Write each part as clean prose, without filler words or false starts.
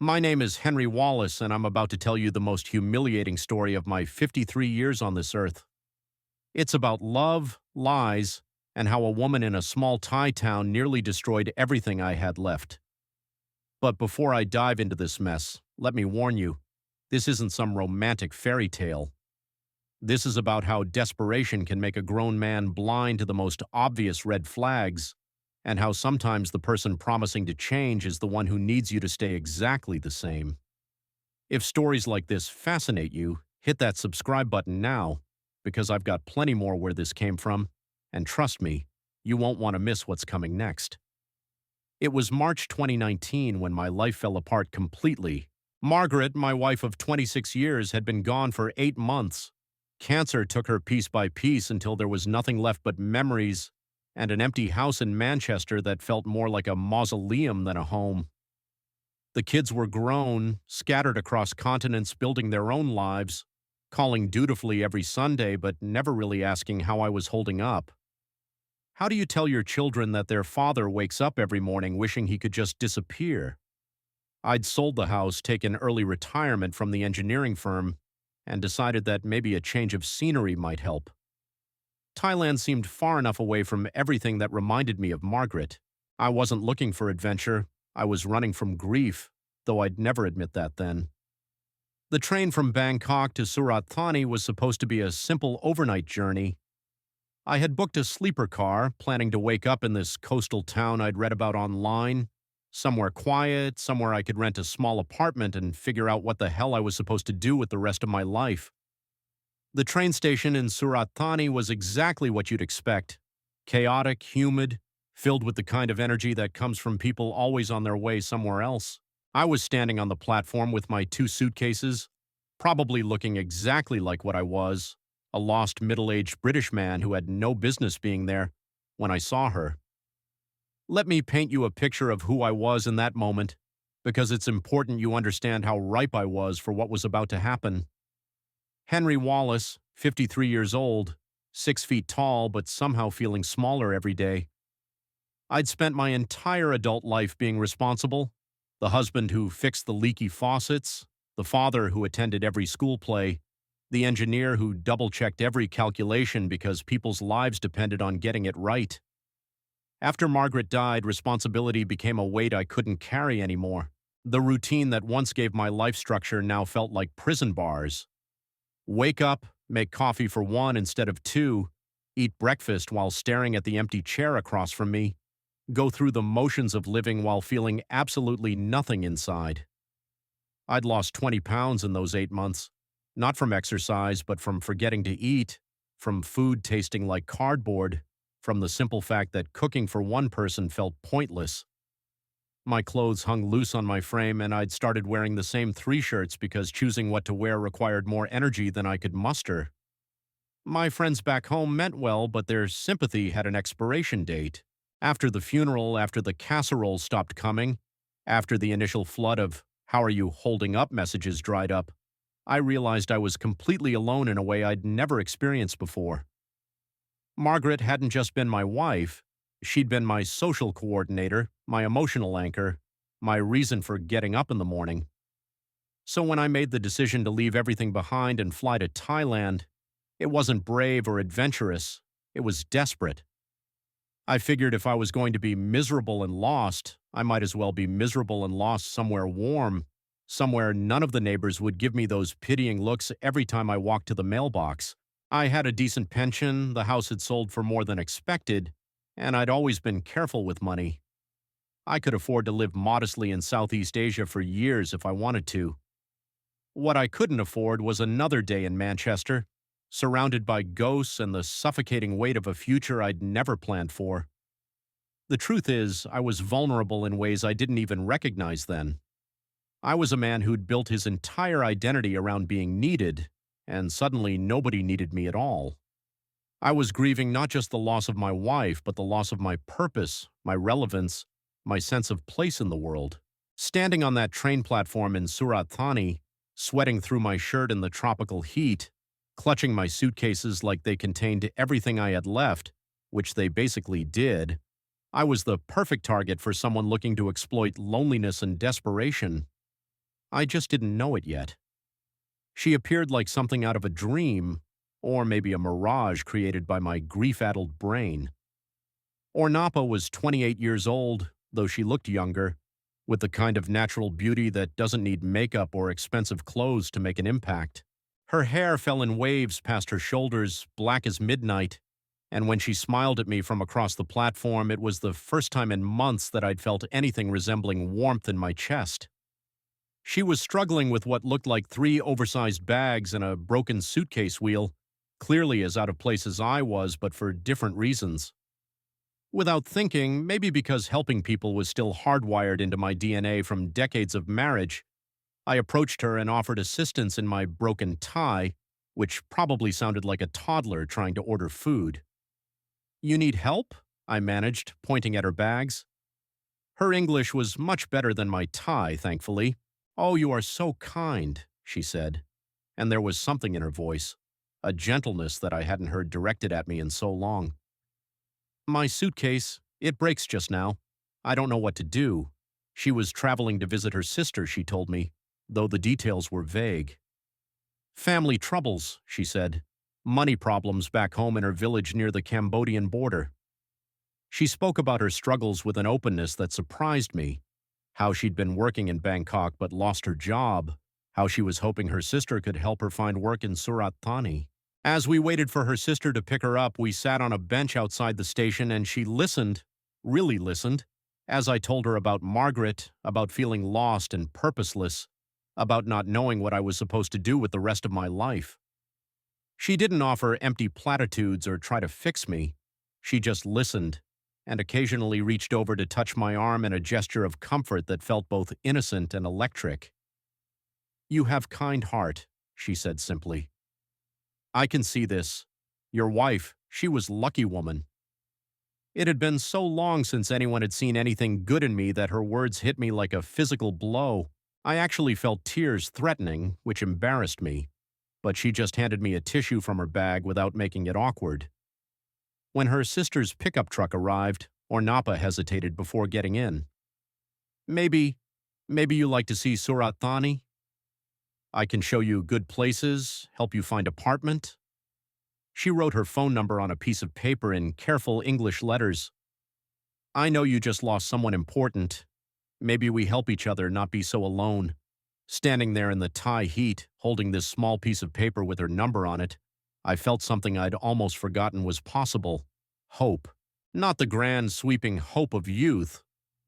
My name is Henry Wallace, and I'm about to tell you the most humiliating story of my 53 years on this earth. It's about love, lies, and how a woman in a small Thai town nearly destroyed everything I had left. But before I dive into this mess, let me warn you, this isn't some romantic fairy tale. This is about how desperation can make a grown man blind to the most obvious red flags, and how sometimes the person promising to change is the one who needs you to stay exactly the same. If stories like this fascinate you, hit that subscribe button now, because I've got plenty more where this came from, and trust me, you won't want to miss what's coming next. It was March 2019 when my life fell apart completely. Margaret, my wife of 26 years, had been gone for 8 months. Cancer took her piece by piece until there was nothing left but memories and an empty house in Manchester that felt more like a mausoleum than a home. The kids were grown, scattered across continents, building their own lives, calling dutifully every Sunday, but never really asking how I was holding up. How do you tell your children that their father wakes up every morning wishing he could just disappear? I'd sold the house, taken early retirement from the engineering firm, and decided that maybe a change of scenery might help. Thailand seemed far enough away from everything that reminded me of Margaret. I wasn't looking for adventure. I was running from grief, though I'd never admit that then. The train from Bangkok to Surat Thani was supposed to be a simple overnight journey. I had booked a sleeper car, planning to wake up in this coastal town I'd read about online, somewhere quiet, somewhere I could rent a small apartment and figure out what the hell I was supposed to do with the rest of my life. The train station in Surat Thani was exactly what you'd expect. Chaotic, humid, filled with the kind of energy that comes from people always on their way somewhere else. I was standing on the platform with my 2 suitcases, probably looking exactly like what I was, a lost middle-aged British man who had no business being there, when I saw her. Let me paint you a picture of who I was in that moment, because it's important you understand how ripe I was for what was about to happen. Henry Wallace, 53 years old, 6 feet tall but somehow feeling smaller every day. I'd spent my entire adult life being responsible, the husband who fixed the leaky faucets, the father who attended every school play, the engineer who double-checked every calculation because people's lives depended on getting it right. After Margaret died, responsibility became a weight I couldn't carry anymore. The routine that once gave my life structure now felt like prison bars. Wake up, make coffee for 1 instead of 2, eat breakfast while staring at the empty chair across from me, go through the motions of living while feeling absolutely nothing inside. I'd lost 20 pounds in those 8 months, not from exercise, but from forgetting to eat, from food tasting like cardboard, from the simple fact that cooking for one person felt pointless. My clothes hung loose on my frame, and I'd started wearing the same 3 shirts because choosing what to wear required more energy than I could muster. My friends back home meant well, but their sympathy had an expiration date. After the funeral, after the casserole stopped coming, after the initial flood of "how are you holding up" messages dried up, I realized I was completely alone in a way I'd never experienced before. Margaret hadn't just been my wife. She'd been my social coordinator, my emotional anchor, my reason for getting up in the morning. So when I made the decision to leave everything behind and fly to Thailand, it wasn't brave or adventurous, it was desperate. I figured if I was going to be miserable and lost, I might as well be miserable and lost somewhere warm, somewhere none of the neighbors would give me those pitying looks every time I walked to the mailbox. I had a decent pension, the house had sold for more than expected, and I'd always been careful with money. I could afford to live modestly in Southeast Asia for years if I wanted to. What I couldn't afford was another day in Manchester, surrounded by ghosts and the suffocating weight of a future I'd never planned for. The truth is, I was vulnerable in ways I didn't even recognize then. I was a man who'd built his entire identity around being needed, and suddenly nobody needed me at all. I was grieving not just the loss of my wife, but the loss of my purpose, my relevance, my sense of place in the world. Standing on that train platform in Surat Thani, sweating through my shirt in the tropical heat, clutching my suitcases like they contained everything I had left, which they basically did, I was the perfect target for someone looking to exploit loneliness and desperation. I just didn't know it yet. She appeared like something out of a dream, or maybe a mirage created by my grief-addled brain. Ornapa was 28 years old, though she looked younger, with the kind of natural beauty that doesn't need makeup or expensive clothes to make an impact. Her hair fell in waves past her shoulders, black as midnight, and when she smiled at me from across the platform, it was the first time in months that I'd felt anything resembling warmth in my chest. She was struggling with what looked like 3 oversized bags and a broken suitcase wheel, clearly as out of place as I was, but for different reasons. Without thinking, maybe because helping people was still hardwired into my DNA from decades of marriage, I approached her and offered assistance in my broken tie, which probably sounded like a toddler trying to order food. "You need help?" I managed, pointing at her bags. Her English was much better than my Thai, thankfully. "Oh, you are so kind," she said, and there was something in her voice, a gentleness that I hadn't heard directed at me in so long. "My suitcase, it breaks just now. I don't know what to do." She was traveling to visit her sister, she told me, though the details were vague. "Family troubles," she said. "Money problems back home in her village near the Cambodian border." She spoke about her struggles with an openness that surprised me. How she'd been working in Bangkok but lost her job. How she was hoping her sister could help her find work in Surat Thani. As we waited for her sister to pick her up, we sat on a bench outside the station and she listened, really listened, as I told her about Margaret, about feeling lost and purposeless, about not knowing what I was supposed to do with the rest of my life. She didn't offer empty platitudes or try to fix me. She just listened, and occasionally reached over to touch my arm in a gesture of comfort that felt both innocent and electric. "You have kind heart," she said simply. "I can see this. Your wife, she was lucky woman." It had been so long since anyone had seen anything good in me that her words hit me like a physical blow. I actually felt tears threatening, which embarrassed me, but she just handed me a tissue from her bag without making it awkward. When her sister's pickup truck arrived, Ornapa hesitated before getting in. Maybe you like to see Surat Thani? I can show you good places, help you find apartment." She wrote her phone number on a piece of paper in careful English letters. "I know you just lost someone important. Maybe we help each other not be so alone." Standing there in the Thai heat, holding this small piece of paper with her number on it, I felt something I'd almost forgotten was possible. Hope. Not the grand, sweeping hope of youth,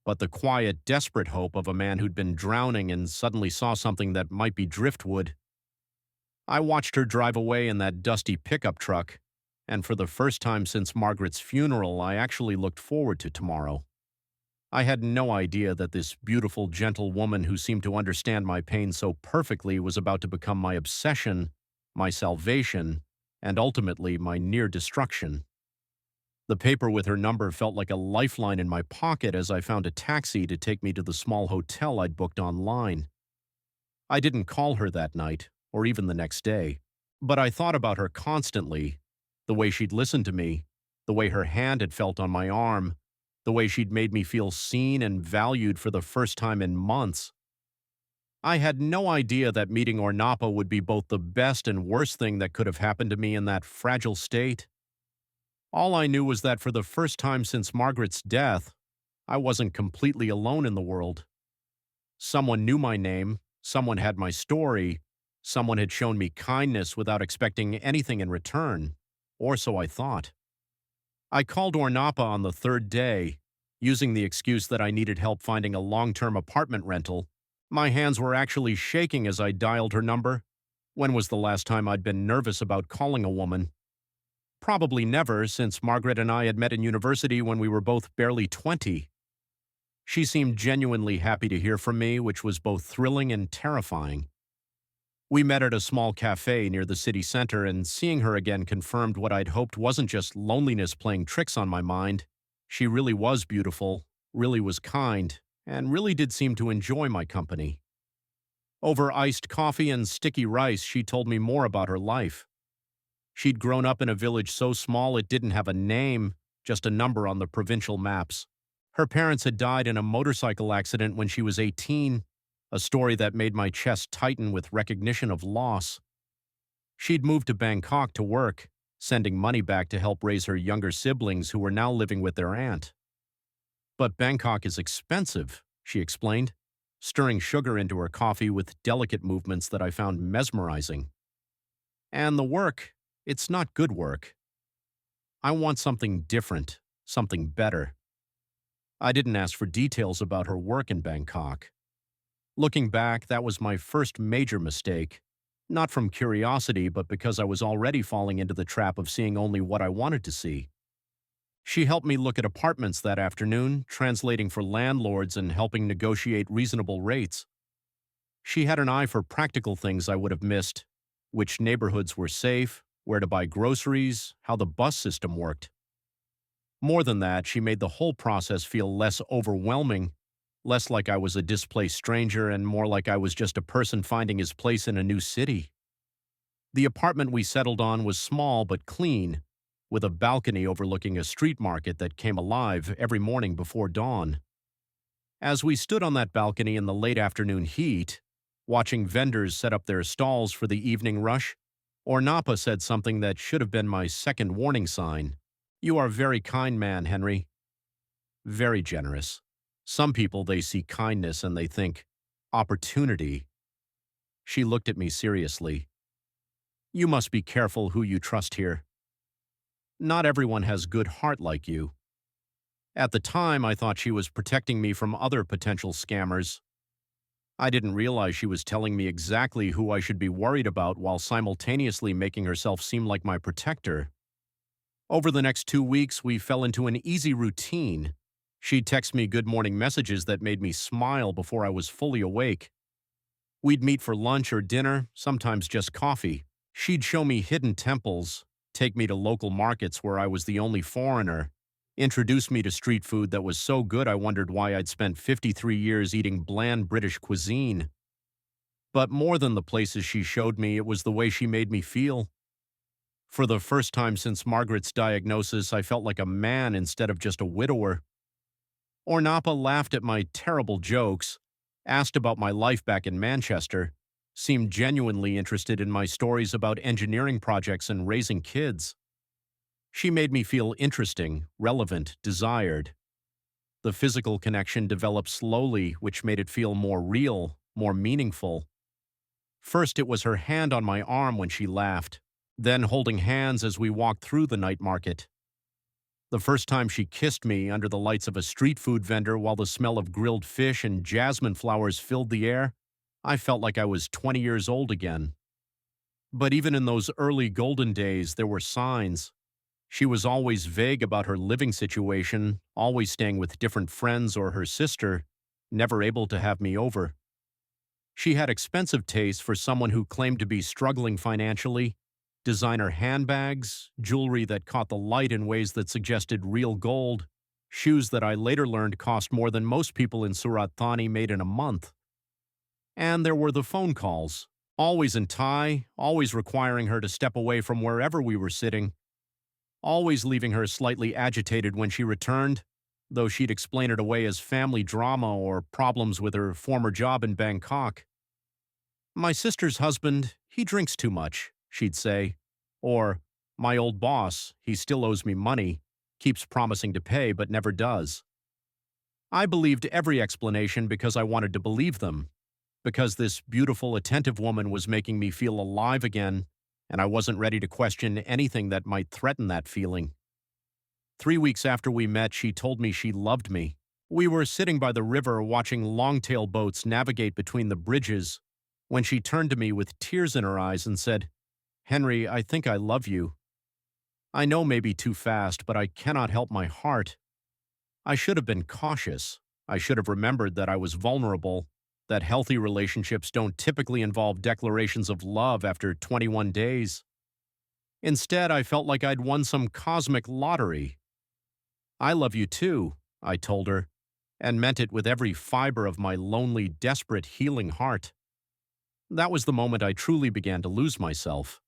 but the quiet, desperate hope of a man who'd been drowning and suddenly saw something that might be driftwood. I watched her drive away in that dusty pickup truck, and for the first time since Margaret's funeral, I actually looked forward to tomorrow. I had no idea that this beautiful, gentle woman who seemed to understand my pain so perfectly was about to become my obsession, my salvation, and ultimately my near destruction. The paper with her number felt like a lifeline in my pocket as I found a taxi to take me to the small hotel I'd booked online. I didn't call her that night, or even the next day, but I thought about her constantly, the way she'd listened to me, the way her hand had felt on my arm, the way she'd made me feel seen and valued for the first time in months. I had no idea that meeting Ornapa would be both the best and worst thing that could have happened to me in that fragile state. All I knew was that for the first time since Margaret's death, I wasn't completely alone in the world. Someone knew my name, someone had my story, someone had shown me kindness without expecting anything in return, or so I thought. I called Ornapa on the 3rd day, using the excuse that I needed help finding a long-term apartment rental. My hands were actually shaking as I dialed her number. When was the last time I'd been nervous about calling a woman? Probably never, since Margaret and I had met in university when we were both barely 20. She seemed genuinely happy to hear from me, which was both thrilling and terrifying. We met at a small cafe near the city center, and seeing her again confirmed what I'd hoped wasn't just loneliness playing tricks on my mind. She really was beautiful, really was kind, and really did seem to enjoy my company. Over iced coffee and sticky rice, she told me more about her life. She'd grown up in a village so small it didn't have a name, just a number on the provincial maps. Her parents had died in a motorcycle accident when she was 18, a story that made my chest tighten with recognition of loss. She'd moved to Bangkok to work, sending money back to help raise her younger siblings who were now living with their aunt. But Bangkok is expensive, she explained, stirring sugar into her coffee with delicate movements that I found mesmerizing. And the work, it's not good work. I want something different, something better. I didn't ask for details about her work in Bangkok. Looking back, that was my first major mistake, not from curiosity, but because I was already falling into the trap of seeing only what I wanted to see. She helped me look at apartments that afternoon, translating for landlords and helping negotiate reasonable rates. She had an eye for practical things I would have missed: which neighborhoods were safe, where to buy groceries, how the bus system worked. More than that, she made the whole process feel less overwhelming, less like I was a displaced stranger and more like I was just a person finding his place in a new city. The apartment we settled on was small but clean, with a balcony overlooking a street market that came alive every morning before dawn. As we stood on that balcony in the late afternoon heat, watching vendors set up their stalls for the evening rush, Ornapa said something that should have been my second warning sign. "You are a very kind man, Henry." Very generous. Some people, they see kindness and they think, opportunity. She looked at me seriously. "You must be careful who you trust here. Not everyone has good heart like you." At the time, I thought she was protecting me from other potential scammers. I didn't realize she was telling me exactly who I should be worried about while simultaneously making herself seem like my protector. Over the next 2 weeks, we fell into an easy routine. She'd text me good morning messages that made me smile before I was fully awake. We'd meet for lunch or dinner, sometimes just coffee. She'd show me hidden temples, take me to local markets where I was the only foreigner, introduce me to street food that was so good I wondered why I'd spent 53 years eating bland British cuisine. But more than the places she showed me, it was the way she made me feel. For the first time since Margaret's diagnosis, I felt like a man instead of just a widower. Ornapa laughed at my terrible jokes, asked about my life back in Manchester, seemed genuinely interested in my stories about engineering projects and raising kids. She made me feel interesting, relevant, desired. The physical connection developed slowly, which made it feel more real, more meaningful. First, it was her hand on my arm when she laughed, then holding hands as we walked through the night market. The first time she kissed me under the lights of a street food vendor while the smell of grilled fish and jasmine flowers filled the air, I felt like I was 20 years old again. But even in those early golden days, there were signs. She was always vague about her living situation, always staying with different friends or her sister, never able to have me over. She had expensive taste for someone who claimed to be struggling financially: designer handbags, jewelry that caught the light in ways that suggested real gold, shoes that I later learned cost more than most people in Surat Thani made in a month. And there were the phone calls, always in Thai, always requiring her to step away from wherever we were sitting, always leaving her slightly agitated when she returned, though she'd explain it away as family drama or problems with her former job in Bangkok. "My sister's husband, he drinks too much," she'd say. Or, "My old boss, he still owes me money, keeps promising to pay but never does." I believed every explanation because I wanted to believe them, because this beautiful, attentive woman was making me feel alive again, and I wasn't ready to question anything that might threaten that feeling. 3 weeks after we met, she told me she loved me. We were sitting by the river watching longtail boats navigate between the bridges when she turned to me with tears in her eyes and said, "Henry, I think I love you. I know maybe too fast, but I cannot help my heart. I should have been cautious. I should have remembered that I was vulnerable, that healthy relationships don't typically involve declarations of love after 21 days. Instead, I felt like I'd won some cosmic lottery." "I love you too," I told her, and meant it with every fiber of my lonely, desperate, healing heart. That was the moment I truly began to lose myself.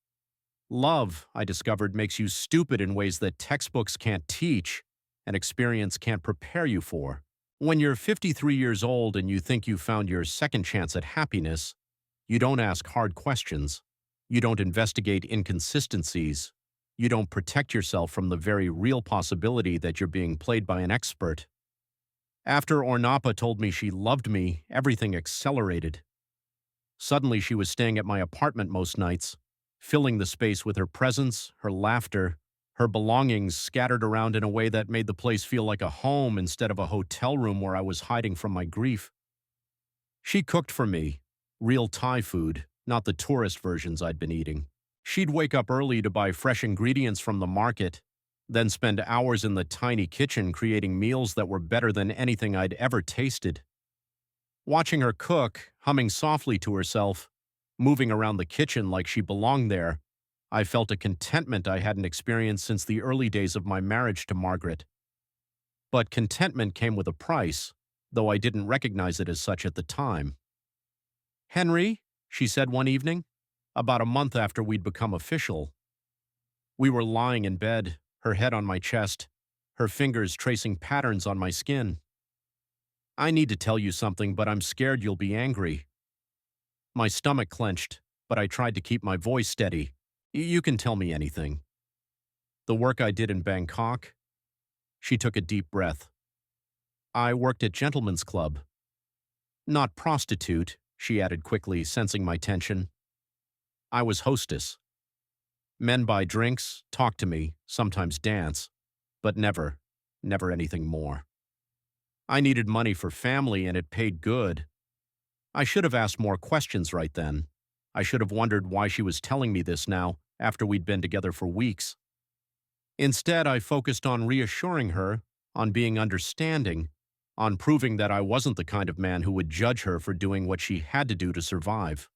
Love, I discovered, makes you stupid in ways that textbooks can't teach and experience can't prepare you for. When you're 53 years old and you think you found your second chance at happiness, you don't ask hard questions. You don't investigate inconsistencies. You don't protect yourself from the very real possibility that you're being played by an expert. After Ornapa told me she loved me, everything accelerated. Suddenly, she was staying at my apartment most nights, filling the space with her presence, her laughter, her belongings scattered around in a way that made the place feel like a home instead of a hotel room where I was hiding from my grief. She cooked for me, real Thai food, not the tourist versions I'd been eating. She'd wake up early to buy fresh ingredients from the market, then spend hours in the tiny kitchen creating meals that were better than anything I'd ever tasted. Watching her cook, humming softly to herself, moving around the kitchen like she belonged there, I felt a contentment I hadn't experienced since the early days of my marriage to Margaret. But contentment came with a price, though I didn't recognize it as such at the time. "Henry," she said one evening, about a month after we'd become official. We were lying in bed, her head on my chest, her fingers tracing patterns on my skin. "I need to tell you something, but I'm scared you'll be angry." My stomach clenched, but I tried to keep my voice steady. "You can tell me anything." "The work I did in Bangkok." She took a deep breath. "I worked at Gentlemen's Club." "Not prostitute," she added quickly, sensing my tension. "I was hostess. Men buy drinks, talk to me, sometimes dance, but never anything more. I needed money for family and it paid good. I should have asked more questions right then. I should have wondered why she was telling me this now, after we'd been together for weeks. Instead, I focused on reassuring her, on being understanding, on proving that I wasn't the kind of man who would judge her for doing what she had to do to survive.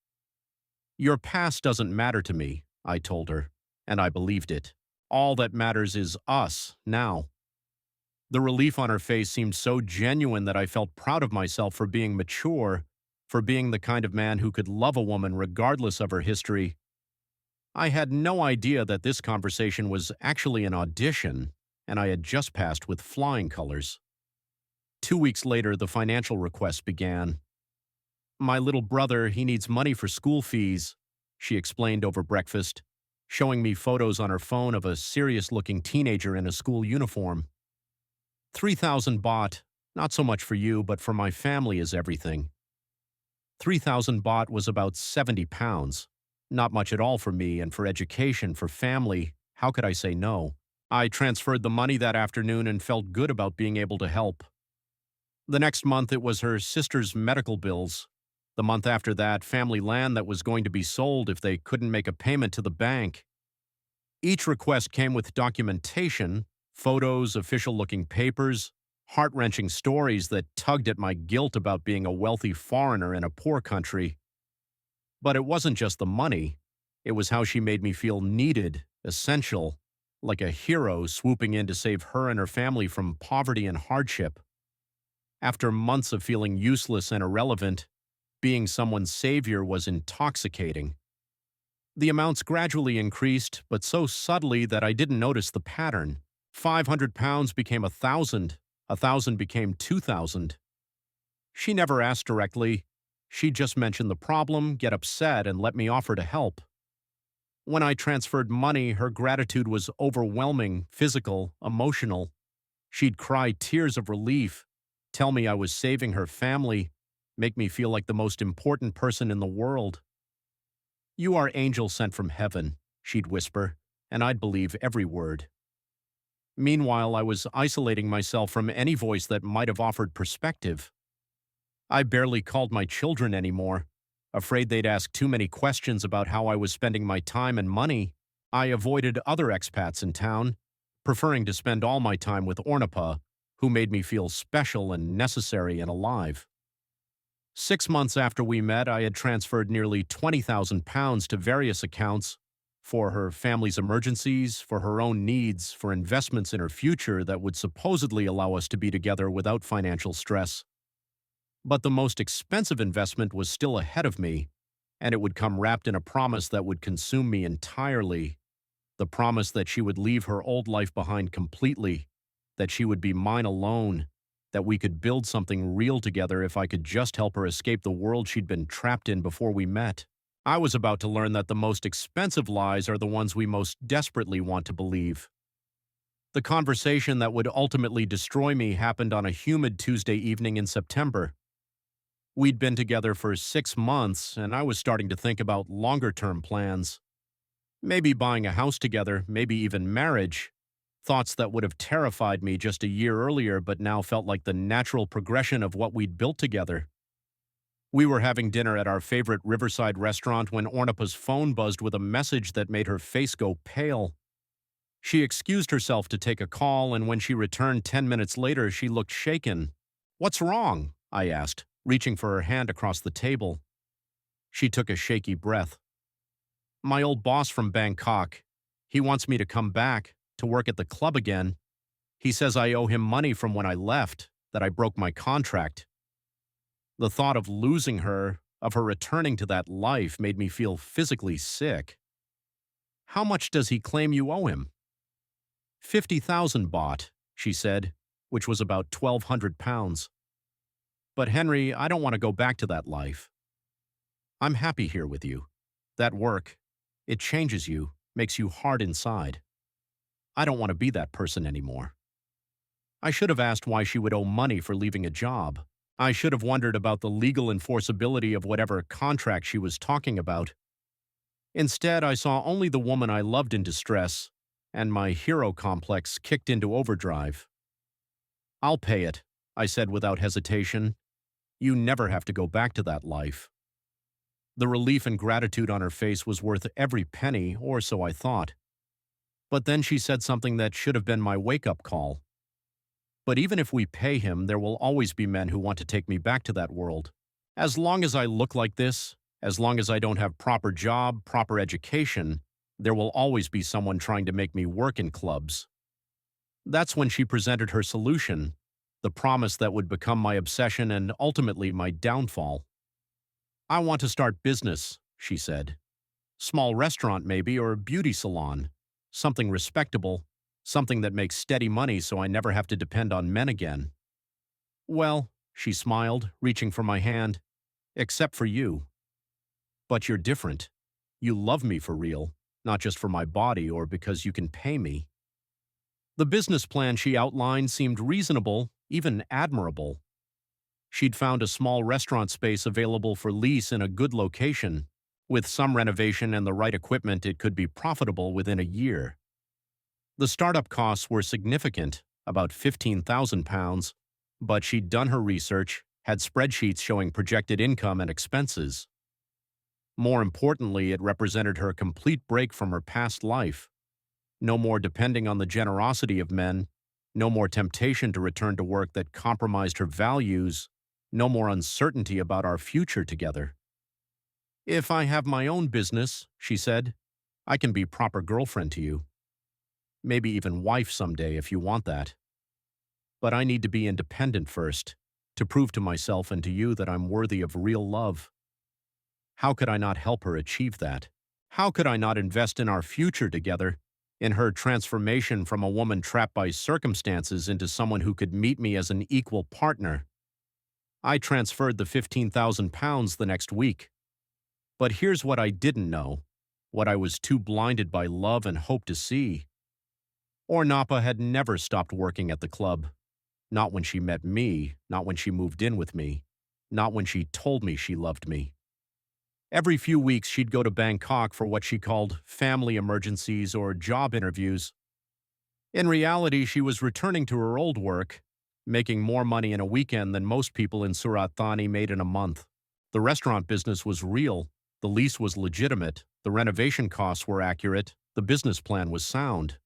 "Your past doesn't matter to me," I told her, and I believed it. "All that matters is us, now." The relief on her face seemed so genuine that I felt proud of myself for being mature, for being the kind of man who could love a woman regardless of her history. I had no idea that this conversation was actually an audition, and I had just passed with flying colors. 2 weeks later, the financial request began. "My little brother, he needs money for school fees," she explained over breakfast, showing me photos on her phone of a serious-looking teenager in a school uniform. 3,000 baht, not so much for you, but for my family is everything." 3,000 baht was about 70 pounds. Not much at all for me, and for education, for family, how could I say no? I transferred the money that afternoon and felt good about being able to help. The next month it was her sister's medical bills. The month after that, family land that was going to be sold if they couldn't make a payment to the bank. Each request came with documentation, photos, official-looking papers, heart-wrenching stories that tugged at my guilt about being a wealthy foreigner in a poor country. But it wasn't just the money. It was how she made me feel needed, essential, like a hero swooping in to save her and her family from poverty and hardship. After months of feeling useless and irrelevant, being someone's savior was intoxicating. The amounts gradually increased, but so subtly that I didn't notice the pattern. 500 pounds became 1,000. 1,000 became 2,000. She never asked directly. She'd just mention the problem, get upset, and let me offer to help. When I transferred money, her gratitude was overwhelming, physical, emotional. She'd cry tears of relief, tell me I was saving her family, make me feel like the most important person in the world. "You are angel sent from heaven," she'd whisper, and I'd believe every word. Meanwhile, I was isolating myself from any voice that might have offered perspective. I barely called my children anymore. Afraid they'd ask too many questions about how I was spending my time and money, I avoided other expats in town, preferring to spend all my time with Ornapa, who made me feel special and necessary and alive. 6 months after we met, I had transferred nearly 20,000 pounds to various accounts for her family's emergencies, for her own needs, for investments in her future that would supposedly allow us to be together without financial stress. But the most expensive investment was still ahead of me, and it would come wrapped in a promise that would consume me entirely. The promise that she would leave her old life behind completely, that she would be mine alone, that we could build something real together if I could just help her escape the world she'd been trapped in before we met. I was about to learn that the most expensive lies are the ones we most desperately want to believe. The conversation that would ultimately destroy me happened on a humid Tuesday evening in September. We'd been together for 6 months, and I was starting to think about longer-term plans. Maybe buying a house together, maybe even marriage. Thoughts that would have terrified me just a year earlier but now felt like the natural progression of what we'd built together. We were having dinner at our favorite riverside restaurant when Ornapa's phone buzzed with a message that made her face go pale. She excused herself to take a call, and when she returned 10 minutes later, she looked shaken. "What's wrong?" I asked, reaching for her hand across the table. She took a shaky breath. "My old boss from Bangkok. He wants me to come back, to work at the club again. He says I owe him money from when I left, that I broke my contract." The thought of losing her, of her returning to that life, made me feel physically sick. "How much does he claim you owe him?" 50,000 baht, she said, which was about 1,200 pounds. "But Henry, I don't want to go back to that life. I'm happy here with you. That work, it changes you, makes you hard inside. I don't want to be that person anymore." I should have asked why she would owe money for leaving a job. I should have wondered about the legal enforceability of whatever contract she was talking about. Instead, I saw only the woman I loved in distress, and my hero complex kicked into overdrive. "I'll pay it," I said without hesitation. "You never have to go back to that life." The relief and gratitude on her face was worth every penny, or so I thought. But then she said something that should have been my wake-up call. "But even if we pay him, there will always be men who want to take me back to that world. As long as I look like this, as long as I don't have proper job, proper education, there will always be someone trying to make me work in clubs." That's when she presented her solution, the promise that would become my obsession and ultimately my downfall. "I want to start business," she said. "Small restaurant maybe, or beauty salon. Something respectable, something that makes steady money so I never have to depend on men again." "Well," she smiled, reaching for my hand, "except for you. But you're different. You love me for real, not just for my body or because you can pay me." The business plan she outlined seemed reasonable, even admirable. She'd found a small restaurant space available for lease in a good location. With some renovation and the right equipment, it could be profitable within a year. The startup costs were significant, about 15,000 pounds, but she'd done her research, had spreadsheets showing projected income and expenses. More importantly, it represented her complete break from her past life. No more depending on the generosity of men, no more temptation to return to work that compromised her values, no more uncertainty about our future together. "If I have my own business," she said, "I can be proper girlfriend to you. Maybe even wife someday if you want that. But I need to be independent first, to prove to myself and to you that I'm worthy of real love." How could I not help her achieve that? How could I not invest in our future together, in her transformation from a woman trapped by circumstances into someone who could meet me as an equal partner? I transferred the 15,000 pounds the next week. But here's what I didn't know, what I was too blinded by love and hope to see. Ornapa had never stopped working at the club. Not when she met me, not when she moved in with me, not when she told me she loved me. Every few weeks she'd go to Bangkok for what she called family emergencies or job interviews. In reality, she was returning to her old work, making more money in a weekend than most people in Surat Thani made in a month. The restaurant business was real, the lease was legitimate, the renovation costs were accurate, the business plan was sound.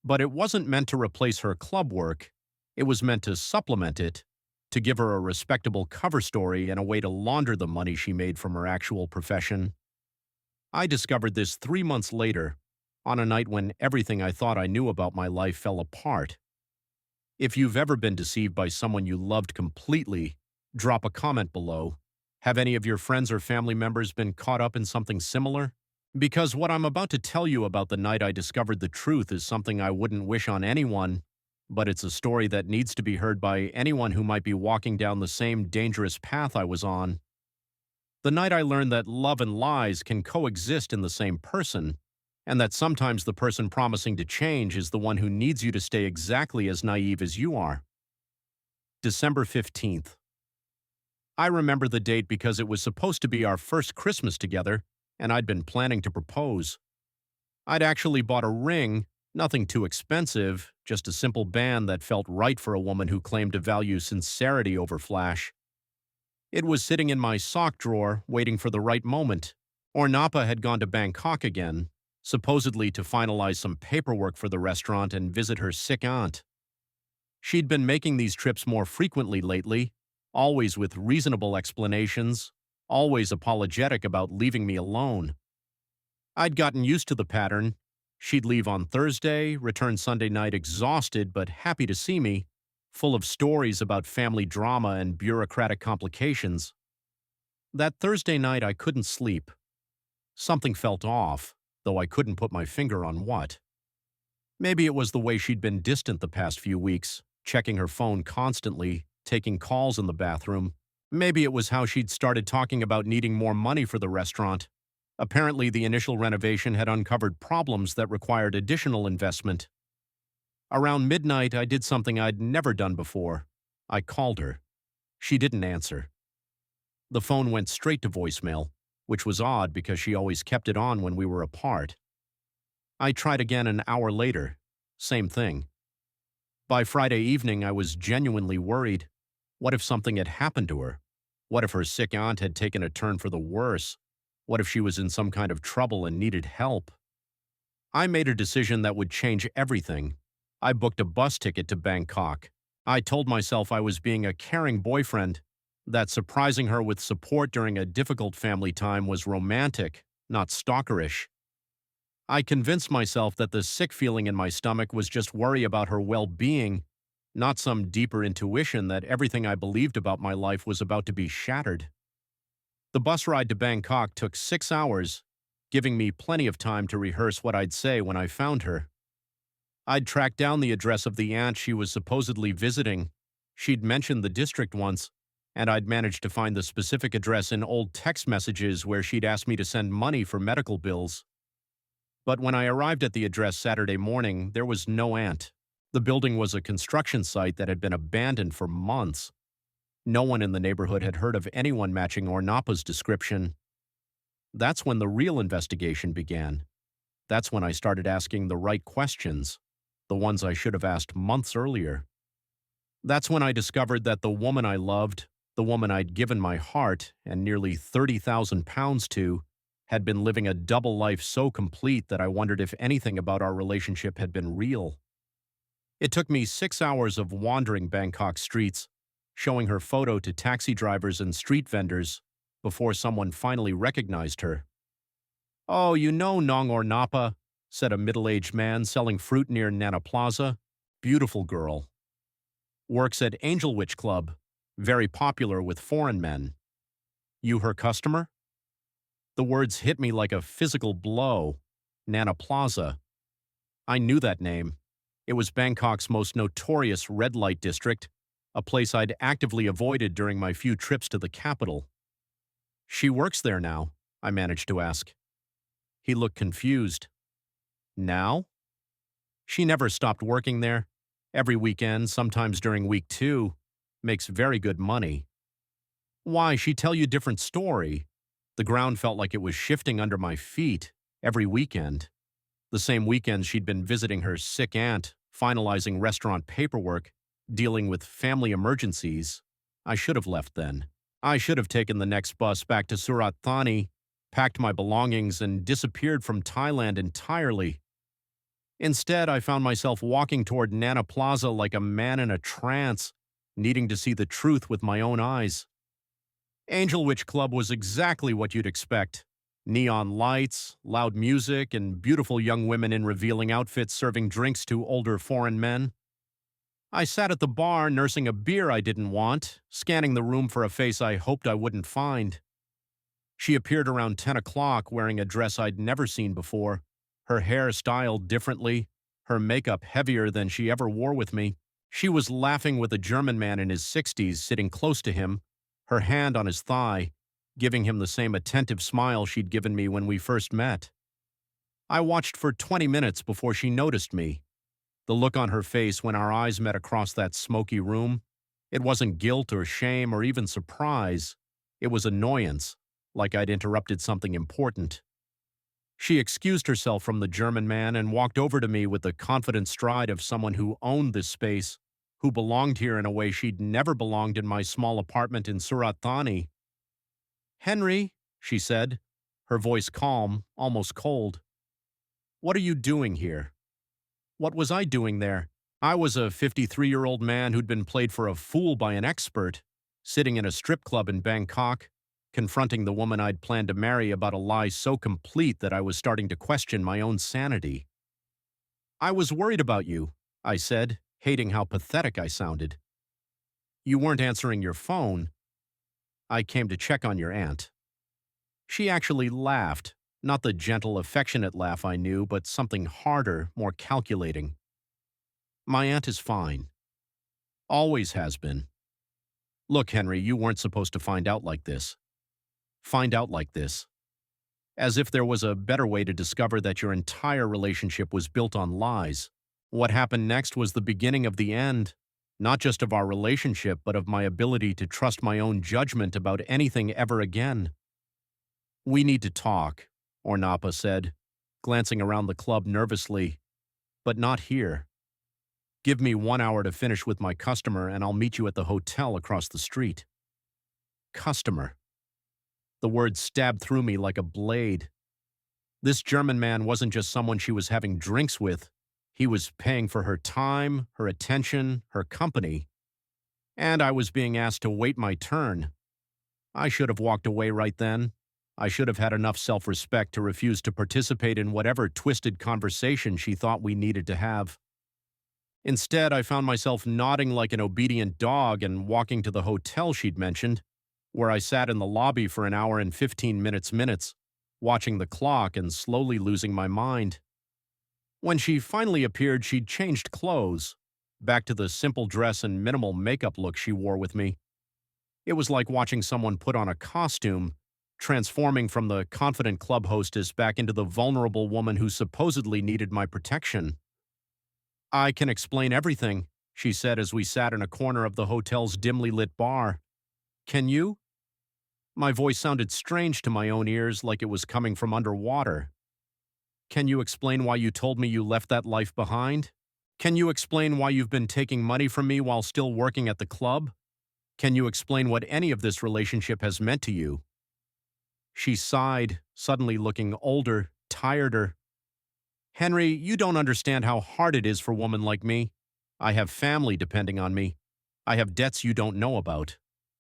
But it wasn't meant to replace her club work. It was meant to supplement it, to give her a respectable cover story and a way to launder the money she made from her actual profession. I discovered this 3 months later, on a night when everything I thought I knew about my life fell apart. If you've ever been deceived by someone you loved completely, drop a comment below. Have any of your friends or family members been caught up in something similar? Because what I'm about to tell you about the night I discovered the truth is something I wouldn't wish on anyone, but it's a story that needs to be heard by anyone who might be walking down the same dangerous path I was on. The night I learned that love and lies can coexist in the same person, and that sometimes the person promising to change is the one who needs you to stay exactly as naive as you are. December 15th. I remember the date because it was supposed to be our first Christmas together, and I'd been planning to propose. I'd actually bought a ring, nothing too expensive, just a simple band that felt right for a woman who claimed to value sincerity over flash. It was sitting in my sock drawer, waiting for the right moment. Ornapa had gone to Bangkok again, supposedly to finalize some paperwork for the restaurant and visit her sick aunt. She'd been making these trips more frequently lately, always with reasonable explanations, always apologetic about leaving me alone. I'd gotten used to the pattern. She'd leave on Thursday, return Sunday night exhausted but happy to see me, full of stories about family drama and bureaucratic complications. That Thursday night I couldn't sleep. Something felt off, though I couldn't put my finger on what. Maybe it was the way she'd been distant the past few weeks, checking her phone constantly, taking calls in the bathroom. Maybe it was how she'd started talking about needing more money for the restaurant. Apparently, the initial renovation had uncovered problems that required additional investment. Around midnight, I did something I'd never done before. I called her. She didn't answer. The phone went straight to voicemail, which was odd because she always kept it on when we were apart. I tried again an hour later. Same thing. By Friday evening, I was genuinely worried. What if something had happened to her? What if her sick aunt had taken a turn for the worse? What if she was in some kind of trouble and needed help? I made a decision that would change everything. I booked a bus ticket to Bangkok. I told myself I was being a caring boyfriend, that surprising her with support during a difficult family time was romantic, not stalkerish. I convinced myself that the sick feeling in my stomach was just worry about her well-being, not some deeper intuition that everything I believed about my life was about to be shattered. The bus ride to Bangkok took 6 hours, giving me plenty of time to rehearse what I'd say when I found her. I'd tracked down the address of the aunt she was supposedly visiting. She'd mentioned the district once, and I'd managed to find the specific address in old text messages where she'd asked me to send money for medical bills. But when I arrived at the address Saturday morning, there was no aunt. The building was a construction site that had been abandoned for months. No one in the neighborhood had heard of anyone matching Ornapa's description. That's when the real investigation began. That's when I started asking the right questions, the ones I should have asked months earlier. That's when I discovered that the woman I loved, the woman I'd given my heart and nearly 30,000 pounds to, had been living a double life so complete that I wondered if anything about our relationship had been real. It took me 6 hours of wandering Bangkok streets, showing her photo to taxi drivers and street vendors, before someone finally recognized her. "Oh, you know Nong Ornapa," said a middle-aged man selling fruit near Nana Plaza. "Beautiful girl. Works at Angel Witch Club, very popular with foreign men. You her customer?" The words hit me like a physical blow. Nana Plaza. I knew that name. It was Bangkok's most notorious red light district, a place I'd actively avoided during my few trips to the capital. "She works there now?" I managed to ask. He looked confused. "Now?" "She never stopped working there. Every weekend, sometimes during week 2. Makes very good money." "Why, she tell you different story?" The ground felt like it was shifting under my feet every weekend. The same weekend she'd been visiting her sick aunt, finalizing restaurant paperwork, dealing with family emergencies. I should have left then. I should have taken the next bus back to Surat Thani, packed my belongings, and disappeared from Thailand entirely. Instead, I found myself walking toward Nana Plaza like a man in a trance, needing to see the truth with my own eyes. Angel Witch Club was exactly what you'd expect. Neon lights, loud music, and beautiful young women in revealing outfits serving drinks to older foreign men. I sat at the bar nursing a beer I didn't want, scanning the room for a face I hoped I wouldn't find. She appeared around 10 o'clock wearing a dress I'd never seen before, her hair styled differently, her makeup heavier than she ever wore with me. She was laughing with a German man in his 60s sitting close to him, her hand on his thigh, giving him the same attentive smile she'd given me when we first met. I watched for 20 minutes before she noticed me. The look on her face when our eyes met across that smoky room, it wasn't guilt or shame or even surprise. It was annoyance, like I'd interrupted something important. She excused herself from the German man and walked over to me with the confident stride of someone who owned this space, who belonged here in a way she'd never belonged in my small apartment in Surat Thani. "Henry," she said, her voice calm, almost cold. "What are you doing here?" What was I doing there? I was a 53-year-old man who'd been played for a fool by an expert, sitting in a strip club in Bangkok, confronting the woman I'd planned to marry about a lie so complete that I was starting to question my own sanity. "I was worried about you," I said, hating how pathetic I sounded. "You weren't answering your phone." "I came to check on your aunt." She actually laughed, not the gentle, affectionate laugh I knew, but something harder, more calculating. "My aunt is fine. Always has been. Look, Henry, you weren't supposed to find out like this. Find out like this. As if there was a better way to discover that your entire relationship was built on lies. What happened next was the beginning of the end, not just of our relationship, but of my ability to trust my own judgment about anything ever again. We need to talk," Ornapa said, glancing around the club nervously. "But not here. Give me 1 hour to finish with my customer and I'll meet you at the hotel across the street." Customer. The word stabbed through me like a blade. This German man wasn't just someone she was having drinks with. He was paying for her time, her attention, her company. And I was being asked to wait my turn. I should have walked away right then. I should have had enough self-respect to refuse to participate in whatever twisted conversation she thought we needed to have. Instead, I found myself nodding like an obedient dog and walking to the hotel she'd mentioned, where I sat in the lobby for an hour and 15 minutes, watching the clock and slowly losing my mind. When she finally appeared, she'd changed clothes, back to the simple dress and minimal makeup look she wore with me. It was like watching someone put on a costume, transforming from the confident club hostess back into the vulnerable woman who supposedly needed my protection. "I can explain everything," she said as we sat in a corner of the hotel's dimly lit bar. "Can you?" My voice sounded strange to my own ears, like it was coming from underwater. "Can you explain why you told me you left that life behind? Can you explain why you've been taking money from me while still working at the club? Can you explain what any of this relationship has meant to you?" She sighed, suddenly looking older, tireder. "Henry, you don't understand how hard it is for a woman like me. I have family depending on me. I have debts you don't know about.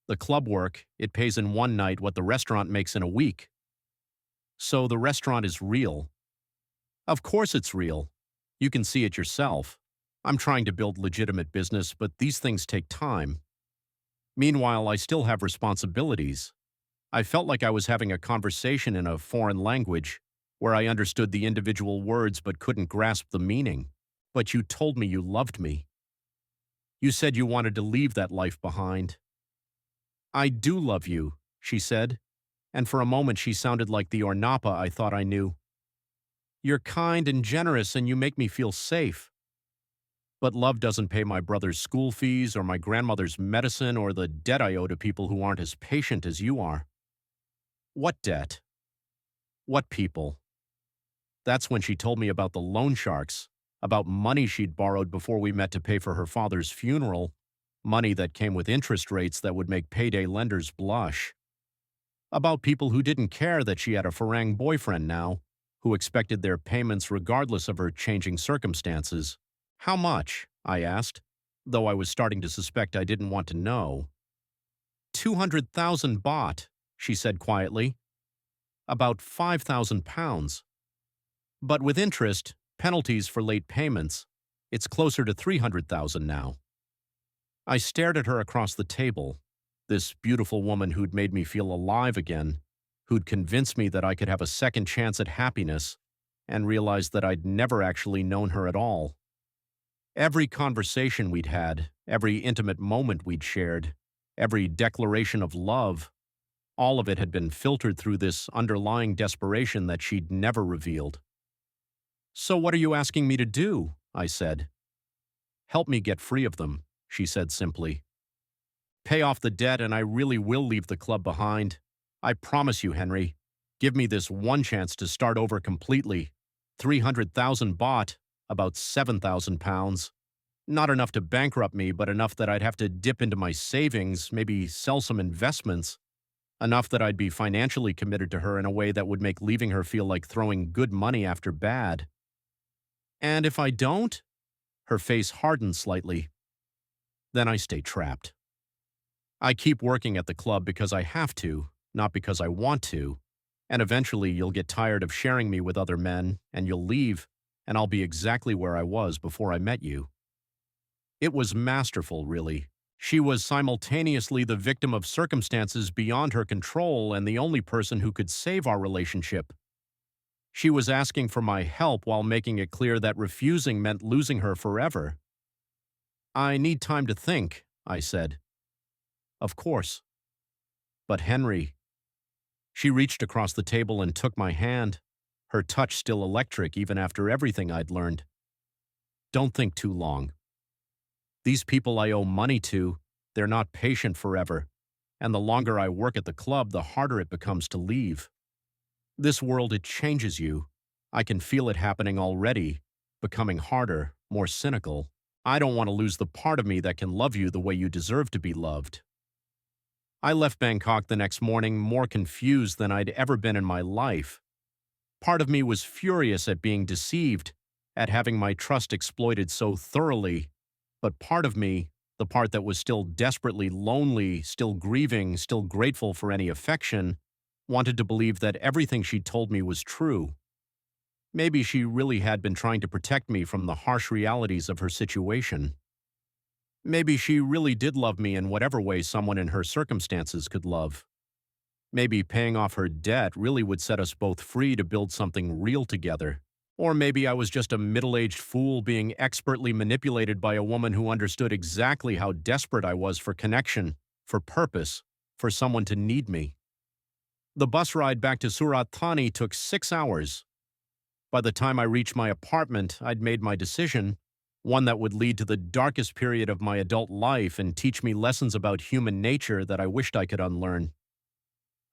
The club work, it pays in one night what the restaurant makes in a week. So the restaurant is real." "Of course it's real. You can see it yourself. I'm trying to build legitimate business, but these things take time. Meanwhile, I still have responsibilities." I felt like I was having a conversation in a foreign language, where I understood the individual words but couldn't grasp the meaning. "But you told me you loved me. You said you wanted to leave that life behind." "I do love you," she said, and for a moment she sounded like the Ornapa I thought I knew. "You're kind and generous and you make me feel safe. But love doesn't pay my brother's school fees or my grandmother's medicine or the debt I owe to people who aren't as patient as you are." "What debt? What people?" That's when she told me about the loan sharks, about money she'd borrowed before we met to pay for her father's funeral, money that came with interest rates that would make payday lenders blush. About people who didn't care that she had a Farang boyfriend now, who expected their payments regardless of her changing circumstances. "How much?" I asked, though I was starting to suspect I didn't want to know. 200,000 baht, she said quietly. About 5,000 pounds. But with interest, penalties for late payments, it's closer to 300,000 now. I stared at her across the table, this beautiful woman who'd made me feel alive again, who'd convinced me that I could have a second chance at happiness, and realized that I'd never actually known her at all. Every conversation we'd had, every intimate moment we'd shared, every declaration of love, all of it had been filtered through this underlying desperation that she'd never revealed. "So what are you asking me to do?" I said. "Help me get free of them," she said simply. "Pay off the debt and I really will leave the club behind. I promise you, Henry. Give me this one chance to start over completely. 300,000 baht, about 7,000 pounds. Not enough to bankrupt me, but enough that I'd have to dip into my savings, maybe sell some investments. Enough that I'd be financially committed to her in a way that would make leaving her feel like throwing good money after bad. And if I don't?" Her face hardened slightly. "Then I stay trapped. I keep working at the club because I have to, not because I want to. And eventually you'll get tired of sharing me with other men, and you'll leave, and I'll be exactly where I was before I met you." It was masterful, really. She was simultaneously the victim of circumstances beyond her control and the only person who could save our relationship. She was asking for my help while making it clear that refusing meant losing her forever. "I need time to think," I said. "Of course." "But Henry—" She reached across the table and took my hand, her touch still electric even after everything I'd learned. "Don't think too long. These people I owe money to, they're not patient forever, and the longer I work at the club, the harder it becomes to leave. This world, it changes you. I can feel it happening already, becoming harder, more cynical. I don't want to lose the part of me that can love you the way you deserve to be loved." I left Bangkok the next morning more confused than I'd ever been in my life. Part of me was furious at being deceived, at having my trust exploited so thoroughly, but part of me, the part that was still desperately lonely, still grieving, still grateful for any affection, wanted to believe that everything she'd told me was true. Maybe she really had been trying to protect me from the harsh realities of her situation. Maybe she really did love me in whatever way someone in her circumstances could love. Maybe paying off her debt really would set us both free to build something real together. Or maybe I was just a middle-aged fool being expertly manipulated by a woman who understood exactly how desperate I was for connection, for purpose, for someone to need me. The bus ride back to Surat Thani took 6 hours. By the time I reached my apartment, I'd made my decision, one that would lead to the darkest period of my adult life and teach me lessons about human nature that I wished I could unlearn.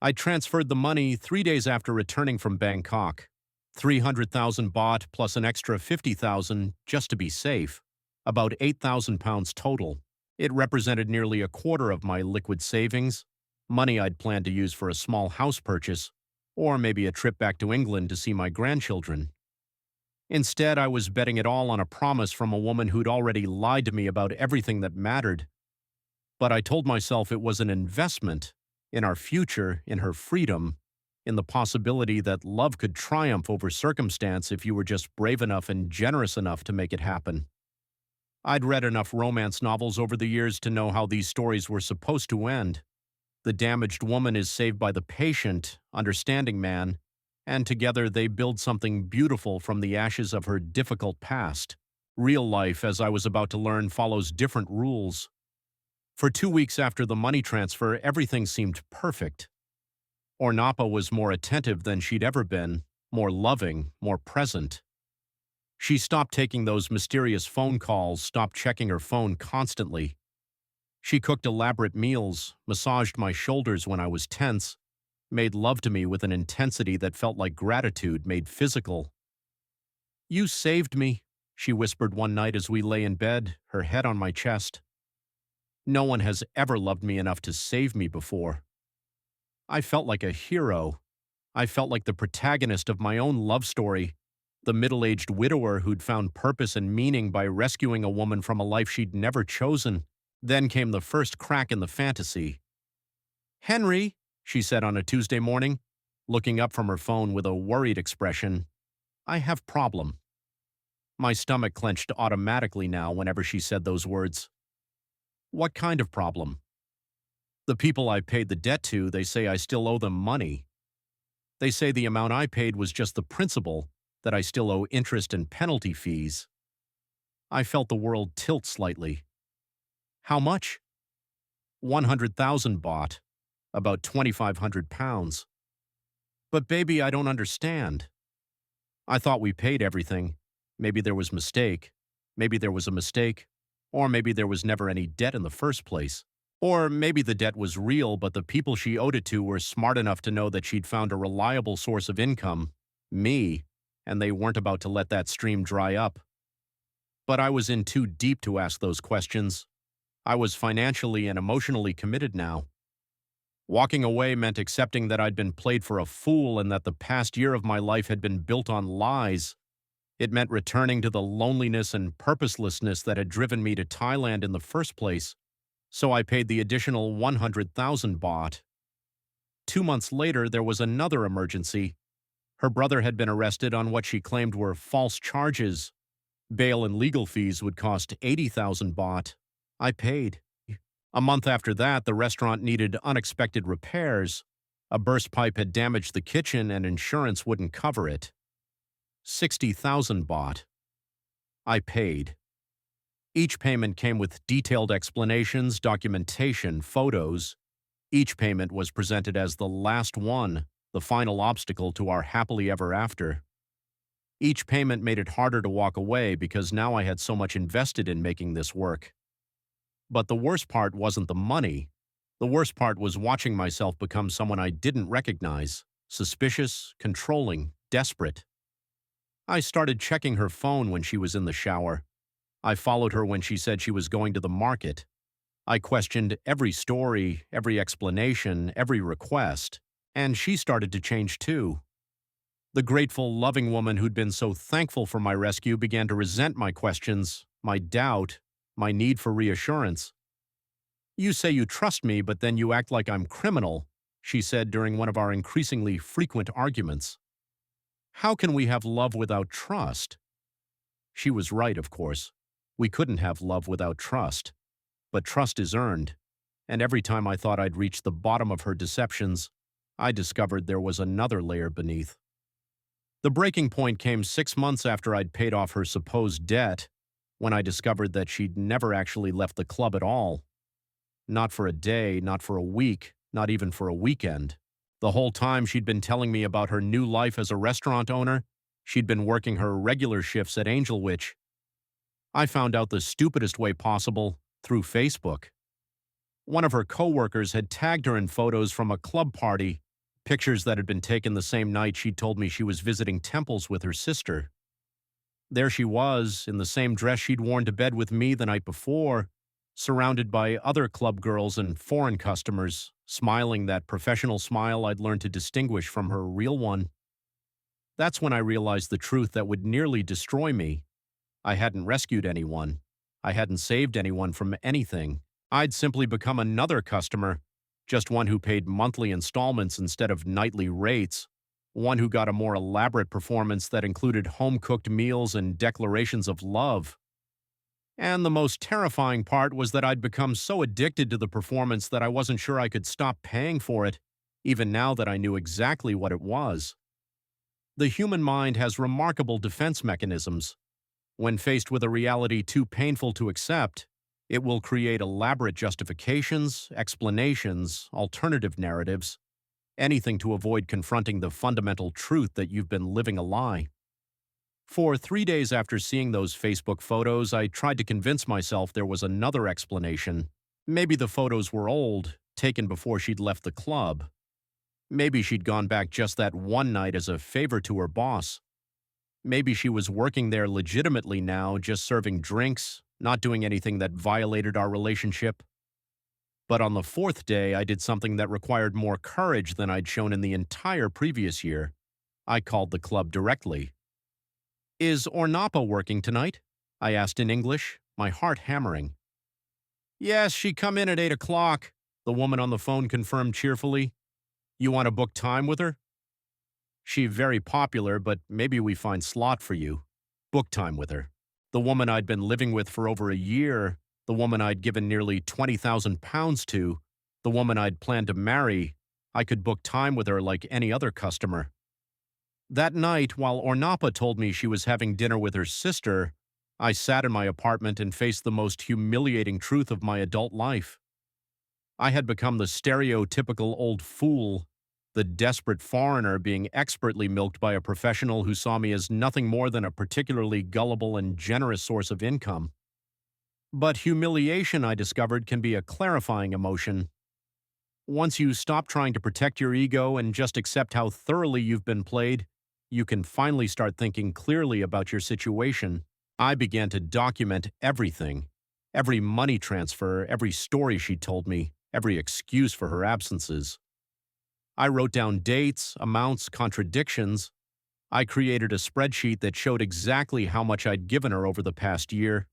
I transferred the money 3 days after returning from Bangkok. 300,000 baht plus an extra 50,000 just to be safe. About 8,000 pounds total. It represented nearly a quarter of my liquid savings, money I'd planned to use for a small house purchase, or maybe a trip back to England to see my grandchildren. Instead, I was betting it all on a promise from a woman who'd already lied to me about everything that mattered. But I told myself it was an investment in our future, in her freedom, in the possibility that love could triumph over circumstance if you were just brave enough and generous enough to make it happen. I'd read enough romance novels over the years to know how these stories were supposed to end. The damaged woman is saved by the patient, understanding man, and together they build something beautiful from the ashes of her difficult past. Real life, as I was about to learn, follows different rules. For 2 weeks after the money transfer, everything seemed perfect. Ornapa was more attentive than she'd ever been, more loving, more present. She stopped taking those mysterious phone calls, stopped checking her phone constantly. She cooked elaborate meals, massaged my shoulders when I was tense, made love to me with an intensity that felt like gratitude made physical. "You saved me," she whispered one night as we lay in bed, her head on my chest. "No one has ever loved me enough to save me before." I felt like a hero. I felt like the protagonist of my own love story, the middle-aged widower who'd found purpose and meaning by rescuing a woman from a life she'd never chosen. Then came the first crack in the fantasy. "Henry," she said on a Tuesday morning, looking up from her phone with a worried expression, "I have problem." My stomach clenched automatically now whenever she said those words. "What kind of problem?" "The people I paid the debt to, they say I still owe them money. They say the amount I paid was just the principal, that I still owe interest and penalty fees. I felt the world tilt slightly. How much? 100,000 baht, about 2,500 pounds. But baby, I don't understand. I thought we paid everything. Maybe there was mistake. Maybe there was a mistake. Or maybe there was never any debt in the first place. Or maybe the debt was real, but the people she owed it to were smart enough to know that she'd found a reliable source of income, me, and they weren't about to let that stream dry up. But I was in too deep to ask those questions. I was financially and emotionally committed now. Walking away meant accepting that I'd been played for a fool and that the past year of my life had been built on lies. It meant returning to the loneliness and purposelessness that had driven me to Thailand in the first place. So I paid the additional 100,000 baht. 2 months later, there was another emergency. Her brother had been arrested on what she claimed were false charges. Bail and legal fees would cost 80,000 baht. I paid. A month after that, the restaurant needed unexpected repairs. A burst pipe had damaged the kitchen and insurance wouldn't cover it. 60,000 baht. I paid. Each payment came with detailed explanations, documentation, photos. Each payment was presented as the last one, the final obstacle to our happily ever after. Each payment made it harder to walk away because now I had so much invested in making this work. But the worst part wasn't the money. The worst part was watching myself become someone I didn't recognize, suspicious, controlling, desperate. I started checking her phone when she was in the shower. I followed her when she said she was going to the market. I questioned every story, every explanation, every request, and she started to change too. The grateful, loving woman who'd been so thankful for my rescue began to resent my questions, my doubt, my need for reassurance. "You say you trust me, but then you act like I'm criminal," she said during one of our increasingly frequent arguments. "How can we have love without trust?" She was right, of course. We couldn't have love without trust. But trust is earned, and every time I thought I'd reached the bottom of her deceptions, I discovered there was another layer beneath. The breaking point came 6 months after I'd paid off her supposed debt, when I discovered that she'd never actually left the club at all. Not for a day, not for a week, not even for a weekend. The whole time she'd been telling me about her new life as a restaurant owner, she'd been working her regular shifts at Angel Witch. I found out the stupidest way possible, through Facebook. One of her coworkers had tagged her in photos from a club party, pictures that had been taken the same night she'd told me she was visiting temples with her sister. There she was, in the same dress she'd worn to bed with me the night before, surrounded by other club girls and foreign customers, smiling that professional smile I'd learned to distinguish from her real one. That's when I realized the truth that would nearly destroy me. I hadn't rescued anyone. I hadn't saved anyone from anything. I'd simply become another customer, just one who paid monthly installments instead of nightly rates, one who got a more elaborate performance that included home-cooked meals and declarations of love. And the most terrifying part was that I'd become so addicted to the performance that I wasn't sure I could stop paying for it, even now that I knew exactly what it was. The human mind has remarkable defense mechanisms. When faced with a reality too painful to accept, it will create elaborate justifications, explanations, alternative narratives, anything to avoid confronting the fundamental truth that you've been living a lie. For 3 days after seeing those Facebook photos, I tried to convince myself there was another explanation. Maybe the photos were old, taken before she'd left the club. Maybe she'd gone back just that one night as a favor to her boss. Maybe she was working there legitimately now, just serving drinks, not doing anything that violated our relationship. But on the 4th day, I did something that required more courage than I'd shown in the entire previous year. I called the club directly. "Is Ornapa working tonight?" I asked in English, my heart hammering. "Yes, she come in at 8 o'clock, the woman on the phone confirmed cheerfully. "You want to book time with her?" "She very popular, but maybe we find slot for you. Book time with her." The woman I'd been living with for over a year, the woman I'd given nearly 20,000 pounds to, the woman I'd planned to marry, I could book time with her like any other customer. That night, while Ornapa told me she was having dinner with her sister, I sat in my apartment and faced the most humiliating truth of my adult life. I had become the stereotypical old fool, the desperate foreigner being expertly milked by a professional who saw me as nothing more than a particularly gullible and generous source of income. But humiliation, I discovered, can be a clarifying emotion. Once you stop trying to protect your ego and just accept how thoroughly you've been played, you can finally start thinking clearly about your situation. I began to document everything, every money transfer, every story she told me, every excuse for her absences. I wrote down dates, amounts, contradictions. I created a spreadsheet that showed exactly how much I'd given her over the past year.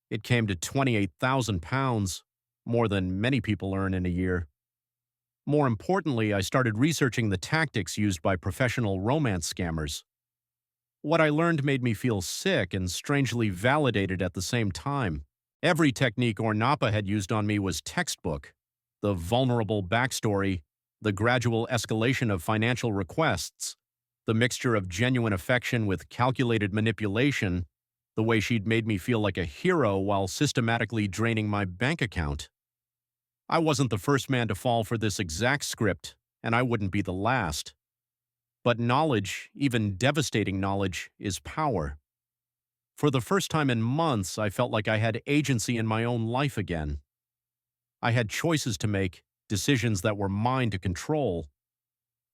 It came to £28,000, more than many people earn in a year. More importantly, I started researching the tactics used by professional romance scammers. What I learned made me feel sick and strangely validated at the same time. Every technique Ornapa had used on me was textbook. The vulnerable backstory, the gradual escalation of financial requests, the mixture of genuine affection with calculated manipulation, the way she'd made me feel like a hero while systematically draining my bank account. I wasn't the first man to fall for this exact script, and I wouldn't be the last. But knowledge, even devastating knowledge, is power. For the first time in months, I felt like I had agency in my own life again. I had choices to make, decisions that were mine to control.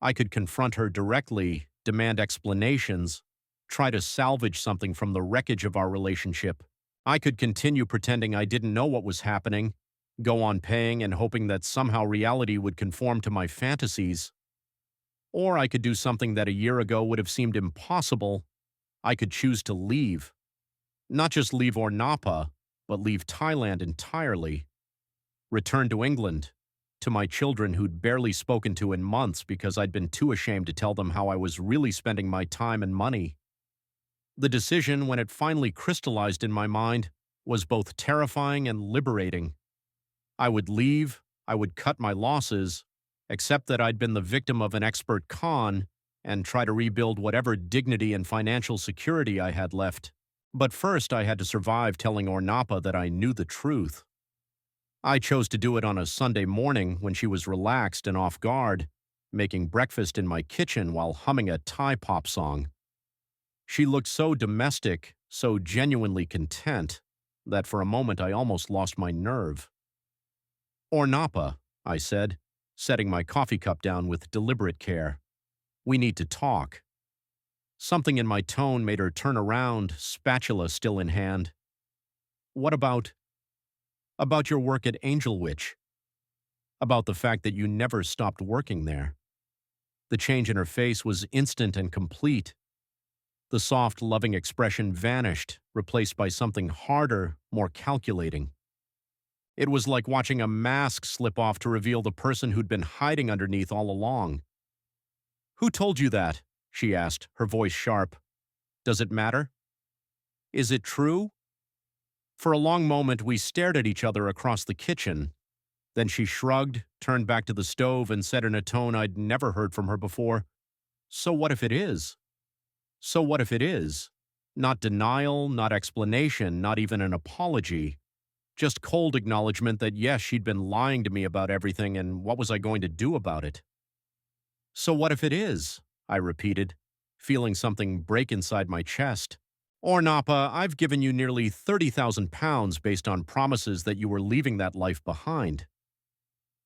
I could confront her directly, demand explanations, try to salvage something from the wreckage of our relationship. I could continue pretending I didn't know what was happening, go on paying and hoping that somehow reality would conform to my fantasies. Or I could do something that a year ago would have seemed impossible. I could choose to leave. Not just leave Ornapa, but leave Thailand entirely. Return to England, to my children who'd barely spoken to in months because I'd been too ashamed to tell them how I was really spending my time and money. The decision, when it finally crystallized in my mind, was both terrifying and liberating. I would leave, I would cut my losses, accept that I'd been the victim of an expert con, and try to rebuild whatever dignity and financial security I had left. But first I had to survive telling Ornapa that I knew the truth. I chose to do it on a Sunday morning when she was relaxed and off guard, making breakfast in my kitchen while humming a Thai pop song. She looked so domestic, so genuinely content, that for a moment I almost lost my nerve. "Ornapa," I said, setting my coffee cup down with deliberate care. "We need to talk." Something in my tone made her turn around, spatula still in hand. "What about your work at Angel Witch? About the fact that you never stopped working there?" The change in her face was instant and complete. The soft, loving expression vanished, replaced by something harder, more calculating. It was like watching a mask slip off to reveal the person who'd been hiding underneath all along. "Who told you that?" she asked, her voice sharp. "Does it matter? Is it true?" For a long moment, we stared at each other across the kitchen. Then she shrugged, turned back to the stove, and said in a tone I'd never heard from her before, "So what if it is? So what if it is?" Not denial, not explanation, not even an apology. Just cold acknowledgement that yes, she'd been lying to me about everything, and what was I going to do about it? "So what if it is?" I repeated, feeling something break inside my chest. "Ornapa, I've given you nearly £30,000 based on promises that you were leaving that life behind."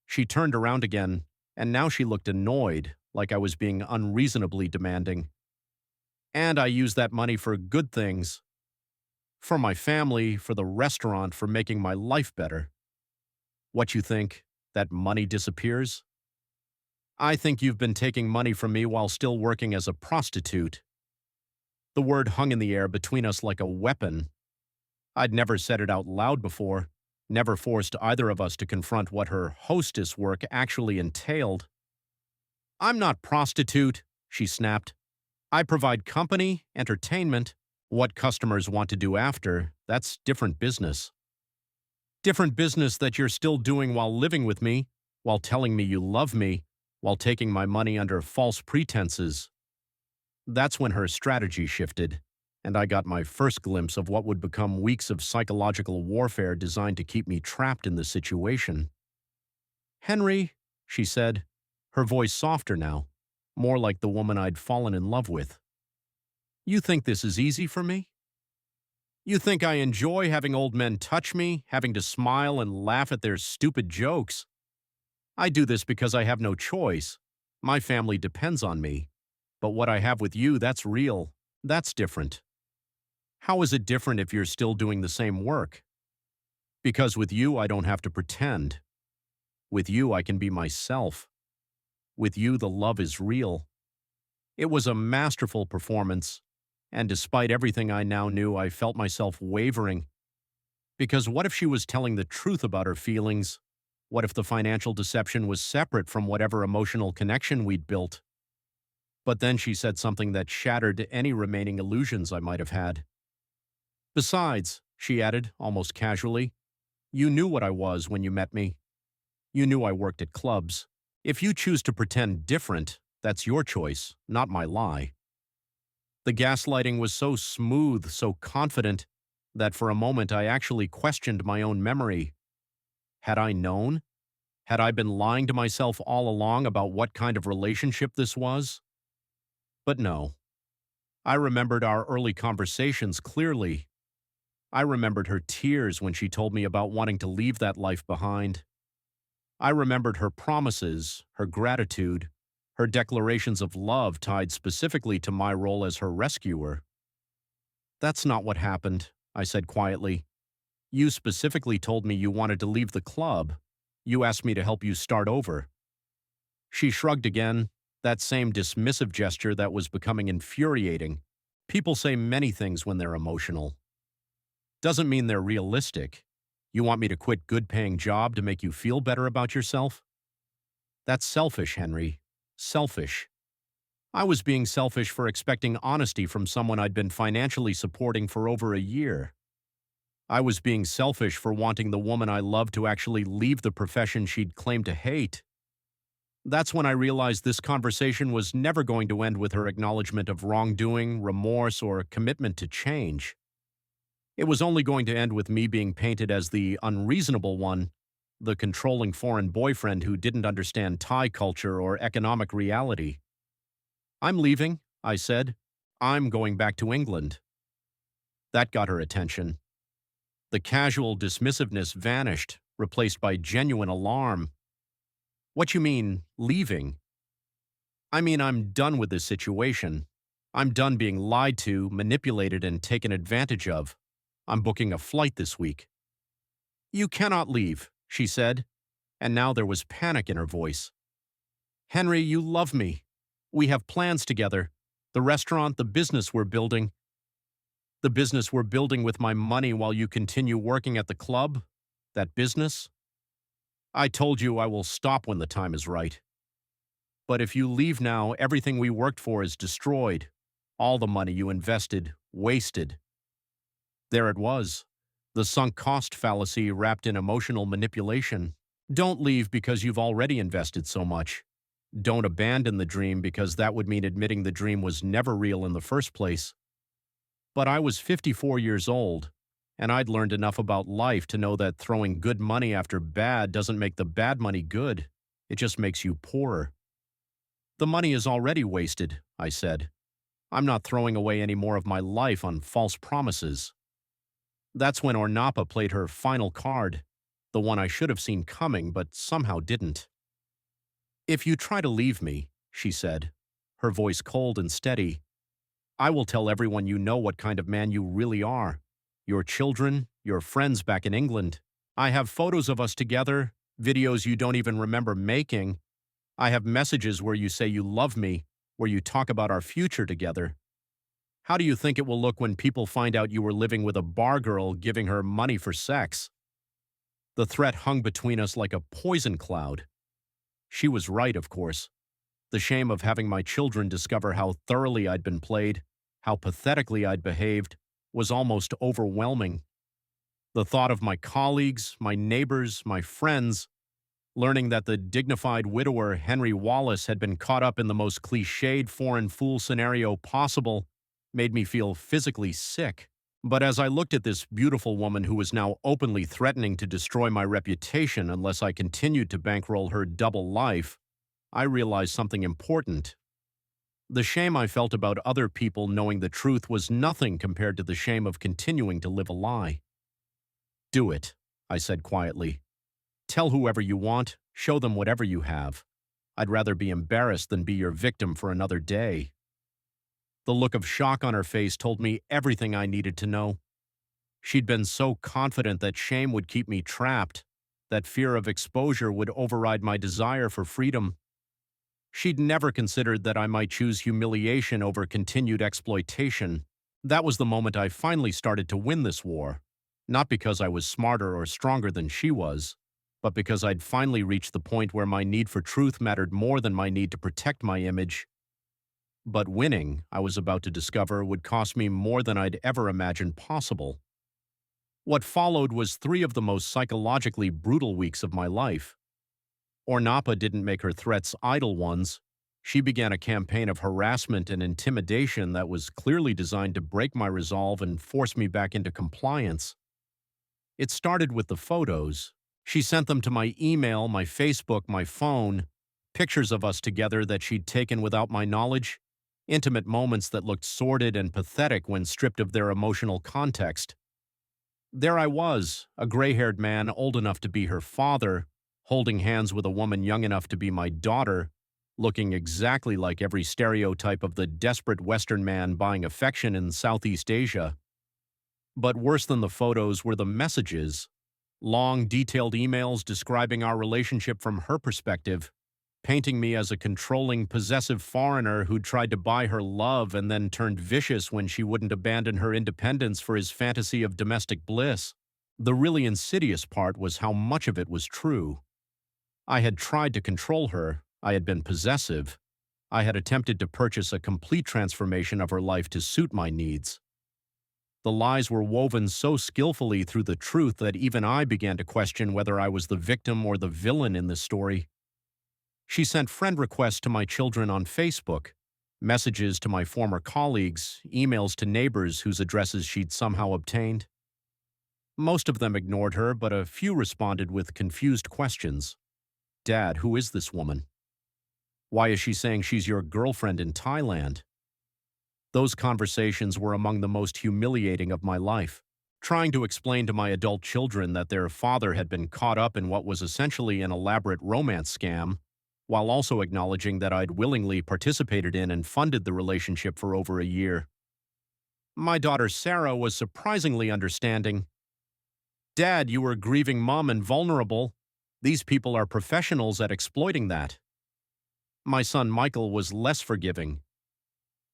She turned around again, and now she looked annoyed, like I was being unreasonably demanding. "And I used that money for good things. For my family, for the restaurant, for making my life better." "What you think? That money disappears?" "I think you've been taking money from me while still working as a prostitute." The word hung in the air between us like a weapon. I'd never said it out loud before, never forced either of us to confront what her hostess work actually entailed. "I'm not prostitute," she snapped. "I provide company, entertainment. What customers want to do after, that's different business. Different business that you're still doing while living with me, while telling me you love me, while taking my money under false pretenses." That's when her strategy shifted, and I got my first glimpse of what would become weeks of psychological warfare designed to keep me trapped in the situation. "Henry," she said, her voice softer now, more like the woman I'd fallen in love with. "You think this is easy for me? You think I enjoy having old men touch me, having to smile and laugh at their stupid jokes? I do this because I have no choice. My family depends on me. But what I have with you, that's real. That's different. How is it different if you're still doing the same work? Because with you, I don't have to pretend. With you, I can be myself. With you, the love is real." It was a masterful performance, and despite everything I now knew, I felt myself wavering. Because what if she was telling the truth about her feelings? What if the financial deception was separate from whatever emotional connection we'd built? But then she said something that shattered any remaining illusions I might have had. "Besides," she added, almost casually, "you knew what I was when you met me. You knew I worked at clubs. If you choose to pretend different, that's your choice, not my lie." The gaslighting was so smooth, so confident, that for a moment I actually questioned my own memory. Had I known? Had I been lying to myself all along about what kind of relationship this was? But no. I remembered our early conversations clearly. I remembered her tears when she told me about wanting to leave that life behind. I remembered her promises, her gratitude, her declarations of love tied specifically to my role as her rescuer. "That's not what happened," I said quietly. "You specifically told me you wanted to leave the club. You asked me to help you start over." She shrugged again, that same dismissive gesture that was becoming infuriating. People say many things when they're emotional. Doesn't mean they're realistic. You want me to quit good-paying job to make you feel better about yourself? That's selfish, Henry. Selfish. I was being selfish for expecting honesty from someone I'd been financially supporting for over a year. I was being selfish for wanting the woman I loved to actually leave the profession she'd claimed to hate. That's when I realized this conversation was never going to end with her acknowledgement of wrongdoing, remorse, or commitment to change. It was only going to end with me being painted as the unreasonable one, the controlling foreign boyfriend who didn't understand Thai culture or economic reality. "I'm leaving," I said. "I'm going back to England." That got her attention. The casual dismissiveness vanished, replaced by genuine alarm. "What you mean, leaving?" "I mean, I'm done with this situation. I'm done being lied to, manipulated, and taken advantage of. I'm booking a flight this week." "You cannot leave," she said, and now there was panic in her voice. "Henry, you love me. We have plans together. The restaurant, the business we're building. The business we're building with my money while you continue working at the club. That business. I told you I will stop when the time is right. But if you leave now, everything we worked for is destroyed. All the money you invested, wasted." There it was. The sunk cost fallacy wrapped in emotional manipulation. Don't leave because you've already invested so much. Don't abandon the dream because that would mean admitting the dream was never real in the first place. But I was 54 years old, and I'd learned enough about life to know that throwing good money after bad doesn't make the bad money good. It just makes you poorer. "The money is already wasted," I said. "I'm not throwing away any more of my life on false promises." That's when Ornapa played her final card, the one I should have seen coming but somehow didn't. "If you try to leave me," she said, her voice cold and steady, "I will tell everyone you know what kind of man you really are. Your children, your friends back in England. I have photos of us together, videos you don't even remember making. I have messages where you say you love me, where you talk about our future together. How do you think it will look when people find out you were living with a bar girl giving her money for sex?" The threat hung between us like a poison cloud. She was right, of course. The shame of having my children discover how thoroughly I'd been played, how pathetically I'd behaved, was almost overwhelming. The thought of my colleagues, my neighbors, my friends, Learning that the dignified widower Henry Wallace had been caught up in the most cliched foreign fool scenario possible made me feel physically sick. But as I looked at this beautiful woman who was now openly threatening to destroy my reputation unless I continued to bankroll her double life, I realized something important. The shame I felt about other people knowing the truth was nothing compared to the shame of continuing to live a lie. "Do it," I said quietly. "Tell whoever you want, show them whatever you have. I'd rather be embarrassed than be your victim for another day." The look of shock on her face told me everything I needed to know. She'd been so confident that shame would keep me trapped, that fear of exposure would override my desire for freedom. She'd never considered that I might choose humiliation over continued exploitation. That was the moment I finally started to win this war. Not because I was smarter or stronger than she was, but because I'd finally reached the point where my need for truth mattered more than my need to protect my image. But winning, I was about to discover, would cost me more than I'd ever imagined possible. What followed was 3 of the most psychologically brutal weeks of my life. Ornapa didn't make her threats idle ones. She began a campaign of harassment and intimidation that was clearly designed to break my resolve and force me back into compliance. It started with the photos. She sent them to my email, my Facebook, my phone, pictures of us together that she'd taken without my knowledge, intimate moments that looked sordid and pathetic when stripped of their emotional context. There I was, a gray-haired man old enough to be her father, holding hands with a woman young enough to be my daughter, looking exactly like every stereotype of the desperate Western man buying affection in Southeast Asia. But worse than the photos were the messages. Long, detailed emails describing our relationship from her perspective, painting me as a controlling, possessive foreigner who'd tried to buy her love and then turned vicious when she wouldn't abandon her independence for his fantasy of domestic bliss. The really insidious part was how much of it was true. I had tried to control her, I had been possessive, I had attempted to purchase a complete transformation of her life to suit my needs. The lies were woven so skillfully through the truth that even I began to question whether I was the victim or the villain in this story. She sent friend requests to my children on Facebook, messages to my former colleagues, emails to neighbors whose addresses she'd somehow obtained. Most of them ignored her, but a few responded with confused questions. "Dad, who is this woman? Why is she saying she's your girlfriend in Thailand?" Those conversations were among the most humiliating of my life. Trying to explain to my adult children that their father had been caught up in what was essentially an elaborate romance scam, while also acknowledging that I'd willingly participated in and funded the relationship for over a year. My daughter Sarah was surprisingly understanding. "Dad, you were a grieving mom and vulnerable. These people are professionals at exploiting that." My son Michael was less forgiving.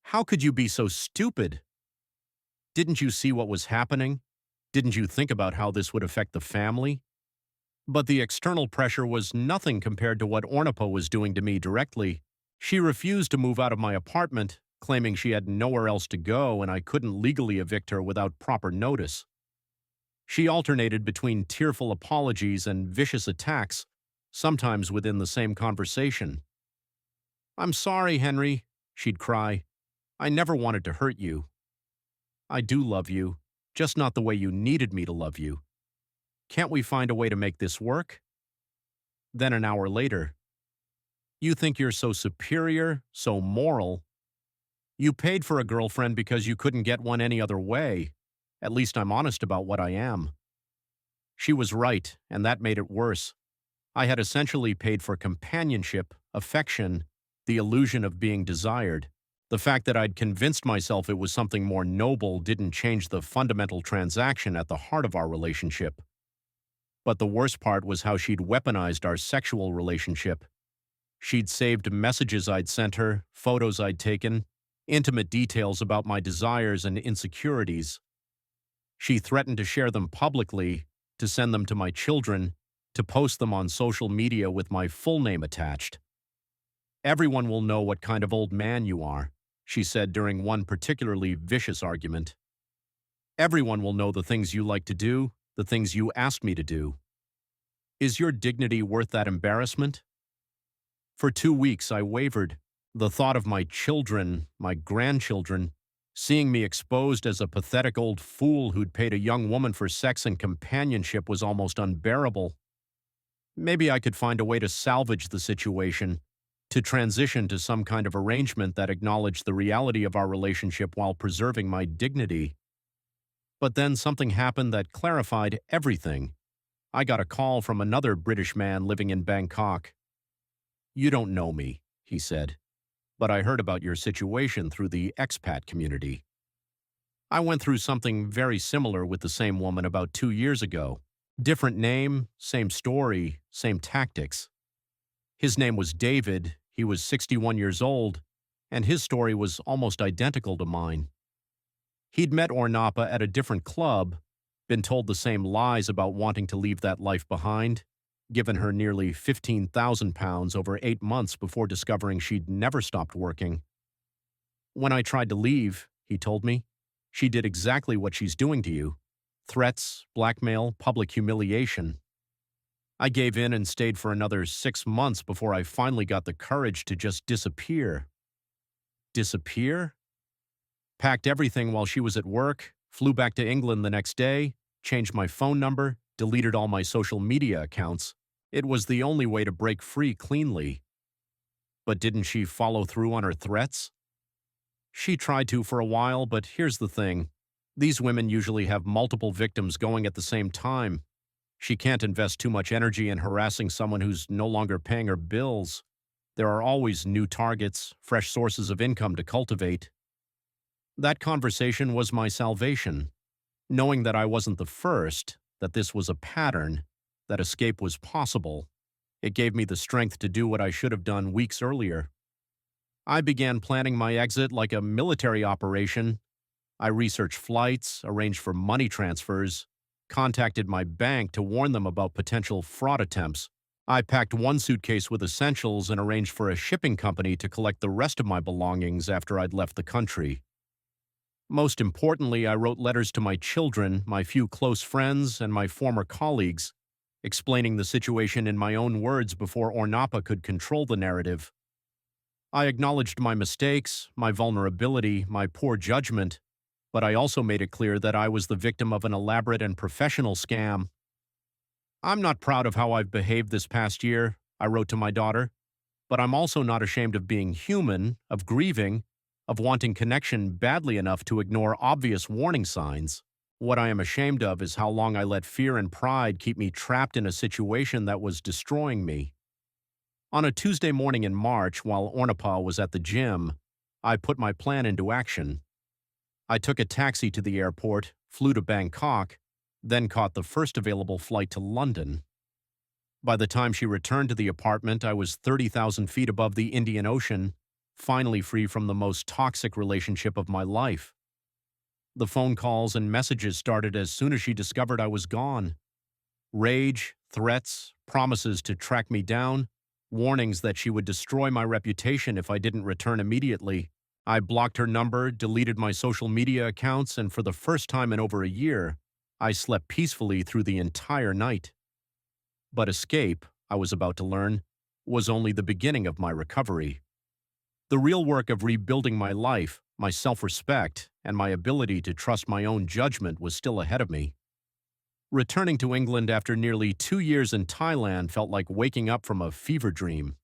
"How could you be so stupid? Didn't you see what was happening? Didn't you think about how this would affect the family?" But the external pressure was nothing compared to what Ornapa was doing to me directly. She refused to move out of my apartment, claiming she had nowhere else to go and I couldn't legally evict her without proper notice. She alternated between tearful apologies and vicious attacks, sometimes within the same conversation. "I'm sorry, Henry," she'd cry. "I never wanted to hurt you. I do love you, just not the way you needed me to love you. Can't we find a way to make this work?" Then an hour later, "You think you're so superior, so moral. You paid for a girlfriend because you couldn't get one any other way. At least I'm honest about what I am." She was right, and that made it worse. I had essentially paid for companionship, affection, the illusion of being desired. The fact that I'd convinced myself it was something more noble didn't change the fundamental transaction at the heart of our relationship. But the worst part was how she'd weaponized our sexual relationship. She'd saved messages I'd sent her, photos I'd taken, intimate details about my desires and insecurities. She threatened to share them publicly, to send them to my children, to post them on social media with my full name attached. "Everyone will know what kind of old man you are," she said during one particularly vicious argument. "Everyone will know the things you like to do, the things you asked me to do." Is your dignity worth that embarrassment? For 2 weeks, I wavered. The thought of my children, my grandchildren, seeing me exposed as a pathetic old fool who'd paid a young woman for sex and companionship was almost unbearable. Maybe I could find a way to salvage the situation, to transition to some kind of arrangement that acknowledged the reality of our relationship while preserving my dignity. But then something happened that clarified everything. I got a call from another British man living in Bangkok. "You don't know me," he said, "but I heard about your situation through the expat community. I went through something very similar with the same woman about 2 years ago. Different name, same story, same tactics. His name was David, he was 61 years old, and his story was almost identical to mine. He'd met Ornapa at a different club, been told the same lies about wanting to leave that life behind, given her nearly £15,000 over 8 months before discovering she'd never stopped working. When I tried to leave, he told me, she did exactly what she's doing to you. Threats, blackmail, public humiliation. I gave in and stayed for another 6 months before I finally got the courage to just disappear. Disappear? Packed everything while she was at work, flew back to England the next day, changed my phone number, deleted all my social media accounts. It was the only way to break free cleanly. But didn't she follow through on her threats? She tried to for a while, but here's the thing. These women usually have multiple victims going at the same time. She can't invest too much energy in harassing someone who's no longer paying her bills. There are always new targets, fresh sources of income to cultivate. That conversation was my salvation. Knowing that I wasn't the first, that this was a pattern, that escape was possible, it gave me the strength to do what I should have done weeks earlier. I began planning my exit like a military operation. I researched flights, arranged for money transfers, contacted my bank to warn them about potential fraud attempts. I packed one suitcase with essentials and arranged for a shipping company to collect the rest of my belongings after I'd left the country. Most importantly, I wrote letters to my children, my few close friends, and my former colleagues, explaining the situation in my own words before Ornapa could control the narrative. I acknowledged my mistakes, my vulnerability, my poor judgment, but I also made it clear that I was the victim of an elaborate and professional scam. "I'm not proud of how I've behaved this past year," I wrote to my daughter, "but I'm also not ashamed of being human, of grieving, of wanting connection badly enough to ignore obvious warning signs. What I am ashamed of is how long I let fear and pride keep me trapped in a situation that was destroying me." On a Tuesday morning in March, while Ornapa was at the gym, I put my plan into action. I took a taxi to the airport, flew to Bangkok, then caught the first available flight to London. By the time she returned to the apartment, I was 30,000 feet above the Indian Ocean, finally free from the most toxic relationship of my life. The phone calls and messages started as soon as she discovered I was gone. Rage, threats, promises to track me down, warnings that she would destroy my reputation if I didn't return immediately. I blocked her number, deleted my social media accounts, and for the first time in over a year, I slept peacefully through the entire night. But escape, I was about to learn, was only the beginning of my recovery. The real work of rebuilding my life, my self-respect, and my ability to trust my own judgment was still ahead of me. Returning to England after nearly 2 years in Thailand felt like waking up from a fever dream.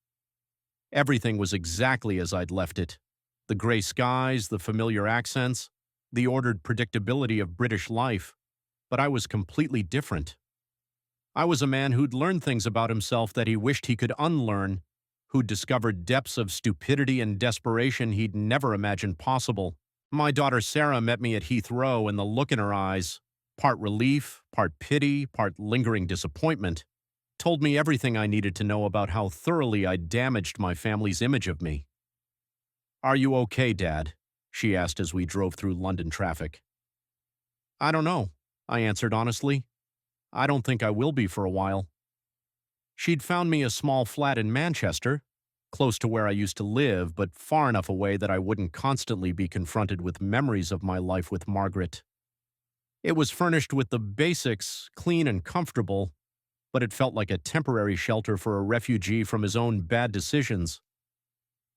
Everything was exactly as I'd left it. The gray skies, the familiar accents, the ordered predictability of British life. But I was completely different. I was a man who'd learned things about himself that he wished he could unlearn, who'd discovered depths of stupidity and desperation he'd never imagined possible. My daughter Sarah met me at Heathrow, and the look in her eyes, part relief, part pity, part lingering disappointment, told me everything I needed to know about how thoroughly I'd damaged my family's image of me. "Are you okay, Dad?" she asked as we drove through London traffic. "I don't know," I answered honestly. "I don't think I will be for a while." She'd found me a small flat in Manchester, close to where I used to live, but far enough away that I wouldn't constantly be confronted with memories of my life with Margaret. It was furnished with the basics, clean and comfortable, but it felt like a temporary shelter for a refugee from his own bad decisions.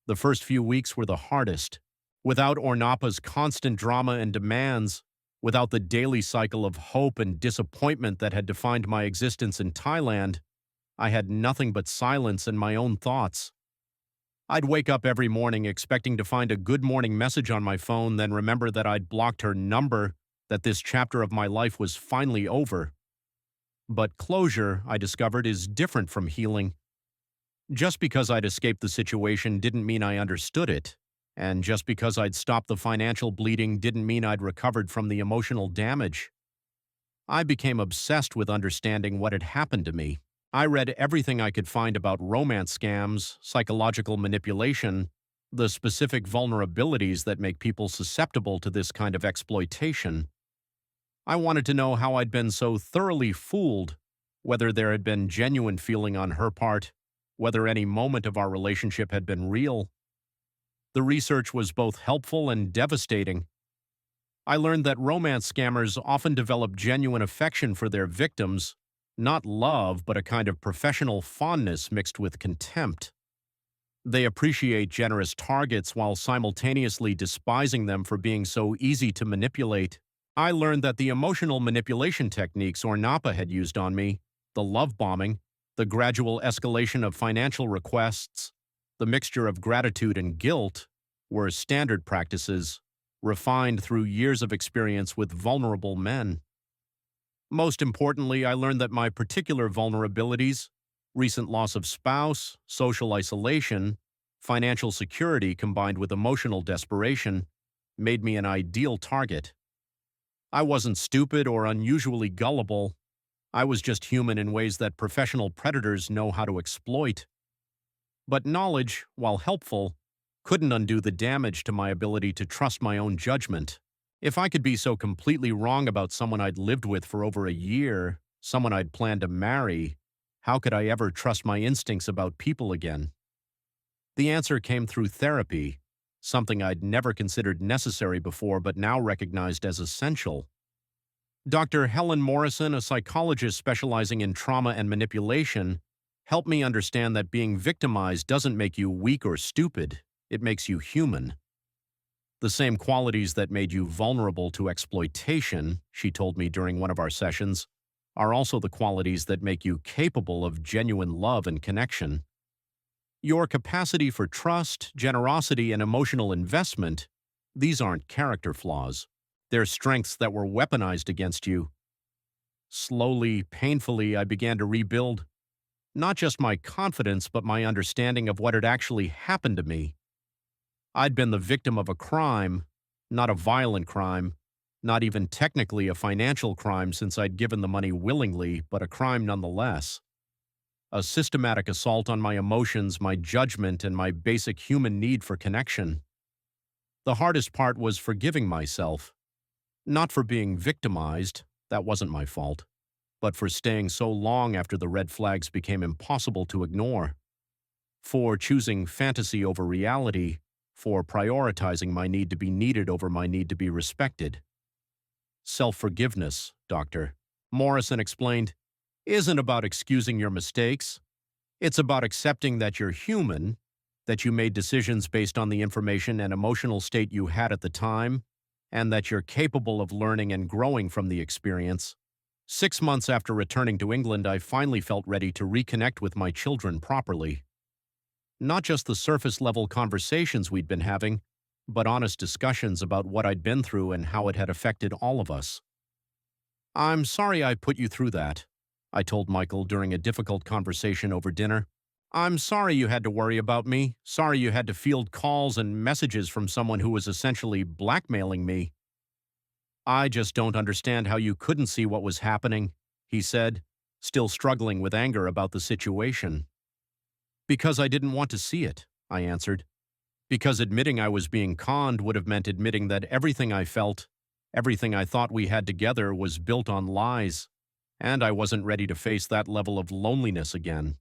The first few weeks were the hardest. Without Ornapa's constant drama and demands, without the daily cycle of hope and disappointment that had defined my existence in Thailand, I had nothing but silence and my own thoughts. I'd wake up every morning expecting to find a good morning message on my phone, then remember that I'd blocked her number, that this chapter of my life was finally over. But closure, I discovered, is different from healing. Just because I'd escaped the situation didn't mean I understood it, and just because I'd stopped the financial bleeding didn't mean I'd recovered from the emotional damage. I became obsessed with understanding what had happened to me. I read everything I could find about romance scams, psychological manipulation, the specific vulnerabilities that make people susceptible to this kind of exploitation. I wanted to know how I'd been so thoroughly fooled, whether there had been genuine feeling on her part, whether any moment of our relationship had been real. The research was both helpful and devastating. I learned that romance scammers often develop genuine affection for their victims, not love, but a kind of professional fondness mixed with contempt. They appreciate generous targets while simultaneously despising them for being so easy to manipulate. I learned that the emotional manipulation techniques Ornapa had used on me, the love bombing, the gradual escalation of financial requests, the mixture of gratitude and guilt, were standard practices, refined through years of experience with vulnerable men. Most importantly, I learned that my particular vulnerabilities, recent loss of spouse, social isolation, financial security combined with emotional desperation, made me an ideal target. I wasn't stupid or unusually gullible. I was just human in ways that professional predators know how to exploit. But knowledge, while helpful, couldn't undo the damage to my ability to trust my own judgment. If I could be so completely wrong about someone I'd lived with for over a year, someone I'd planned to marry, how could I ever trust my instincts about people again? The answer came through therapy, something I'd never considered necessary before but now recognized as essential. Dr. Helen Morrison, a psychologist specializing in trauma and manipulation, helped me understand that being victimized doesn't make you weak or stupid, it makes you human. The same qualities that made you vulnerable to exploitation, she told me during one of our sessions, are also the qualities that make you capable of genuine love and connection. Your capacity for trust, generosity, and emotional investment, these aren't character flaws. They're strengths that were weaponized against you. Slowly, painfully, I began to rebuild not just my confidence, but my understanding of what had actually happened to me. I'd been the victim of a crime, not a violent crime, not even technically a financial crime since I'd given the money willingly, but a crime nonetheless. A systematic assault on my emotions, my judgment, and my basic human need for connection. The hardest part was forgiving myself. Not for being victimized, that wasn't my fault, but for staying so long after the red flags became impossible to ignore. For choosing fantasy over reality, for prioritizing my need to be needed over my need to be respected. Self-forgiveness, Dr. Morrison explained, isn't about excusing your mistakes. It's about accepting that you're human, that you made decisions based on the information and emotional state you had at the time, and that you're capable of learning and growing from the experience. 6 months after returning to England, I finally felt ready to reconnect with my children properly. Not just the surface-level conversations we'd been having, but honest discussions about what I'd been through and how it had affected all of us. "I'm sorry I put you through that," I told Michael during a difficult conversation over dinner. "I'm sorry you had to worry about me, sorry you had to field calls and messages from someone who was essentially blackmailing me." "I just don't understand how you couldn't see what was happening," he said, still struggling with anger about the situation. "Because I didn't want to see it," I answered. "Because admitting I was being conned would have meant admitting that everything I felt, everything I thought we had together was built on lies, and I wasn't ready to face that level of loneliness again."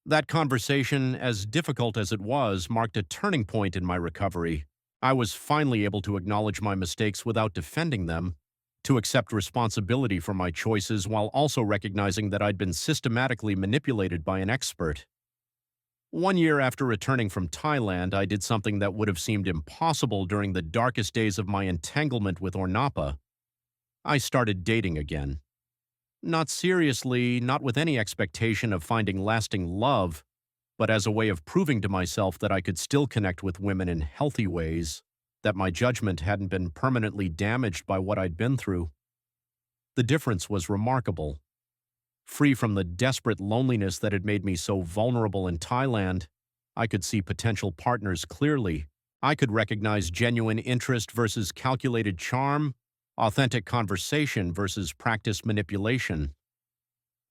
That conversation, as difficult as it was, marked a turning point in my recovery. I was finally able to acknowledge my mistakes without defending them, to accept responsibility for my choices while also recognizing that I'd been systematically manipulated by an expert. 1 year after returning from Thailand, I did something that would have seemed impossible during the darkest days of my entanglement with Ornapa. I started dating again. Not seriously, not with any expectation of finding lasting love, but as a way of proving to myself that I could still connect with women in healthy ways, that my judgment hadn't been permanently damaged by what I'd been through. The difference was remarkable. Free from the desperate loneliness that had made me so vulnerable in Thailand, I could see potential partners clearly. I could recognize genuine interest versus calculated charm, authentic conversation versus practiced manipulation.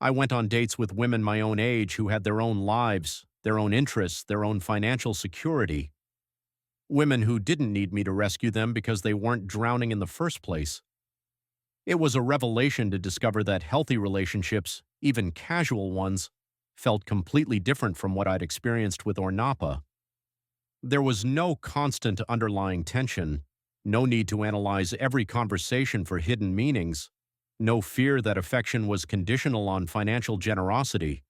I went on dates with women my own age who had their own lives, their own interests, their own financial security. Women who didn't need me to rescue them because they weren't drowning in the first place. It was a revelation to discover that healthy relationships, even casual ones, felt completely different from what I'd experienced with Ornapa. There was no constant underlying tension, no need to analyze every conversation for hidden meanings, no fear that affection was conditional on financial generosity.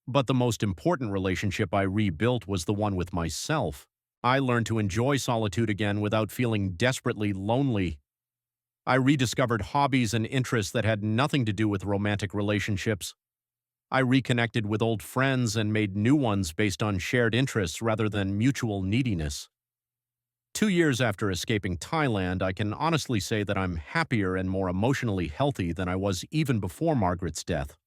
But the most important relationship I rebuilt was the one with myself. I learned to enjoy solitude again without feeling desperately lonely. I rediscovered hobbies and interests that had nothing to do with romantic relationships. I reconnected with old friends and made new ones based on shared interests rather than mutual neediness. 2 years after escaping Thailand, I can honestly say that I'm happier and more emotionally healthy than I was even before Margaret's death.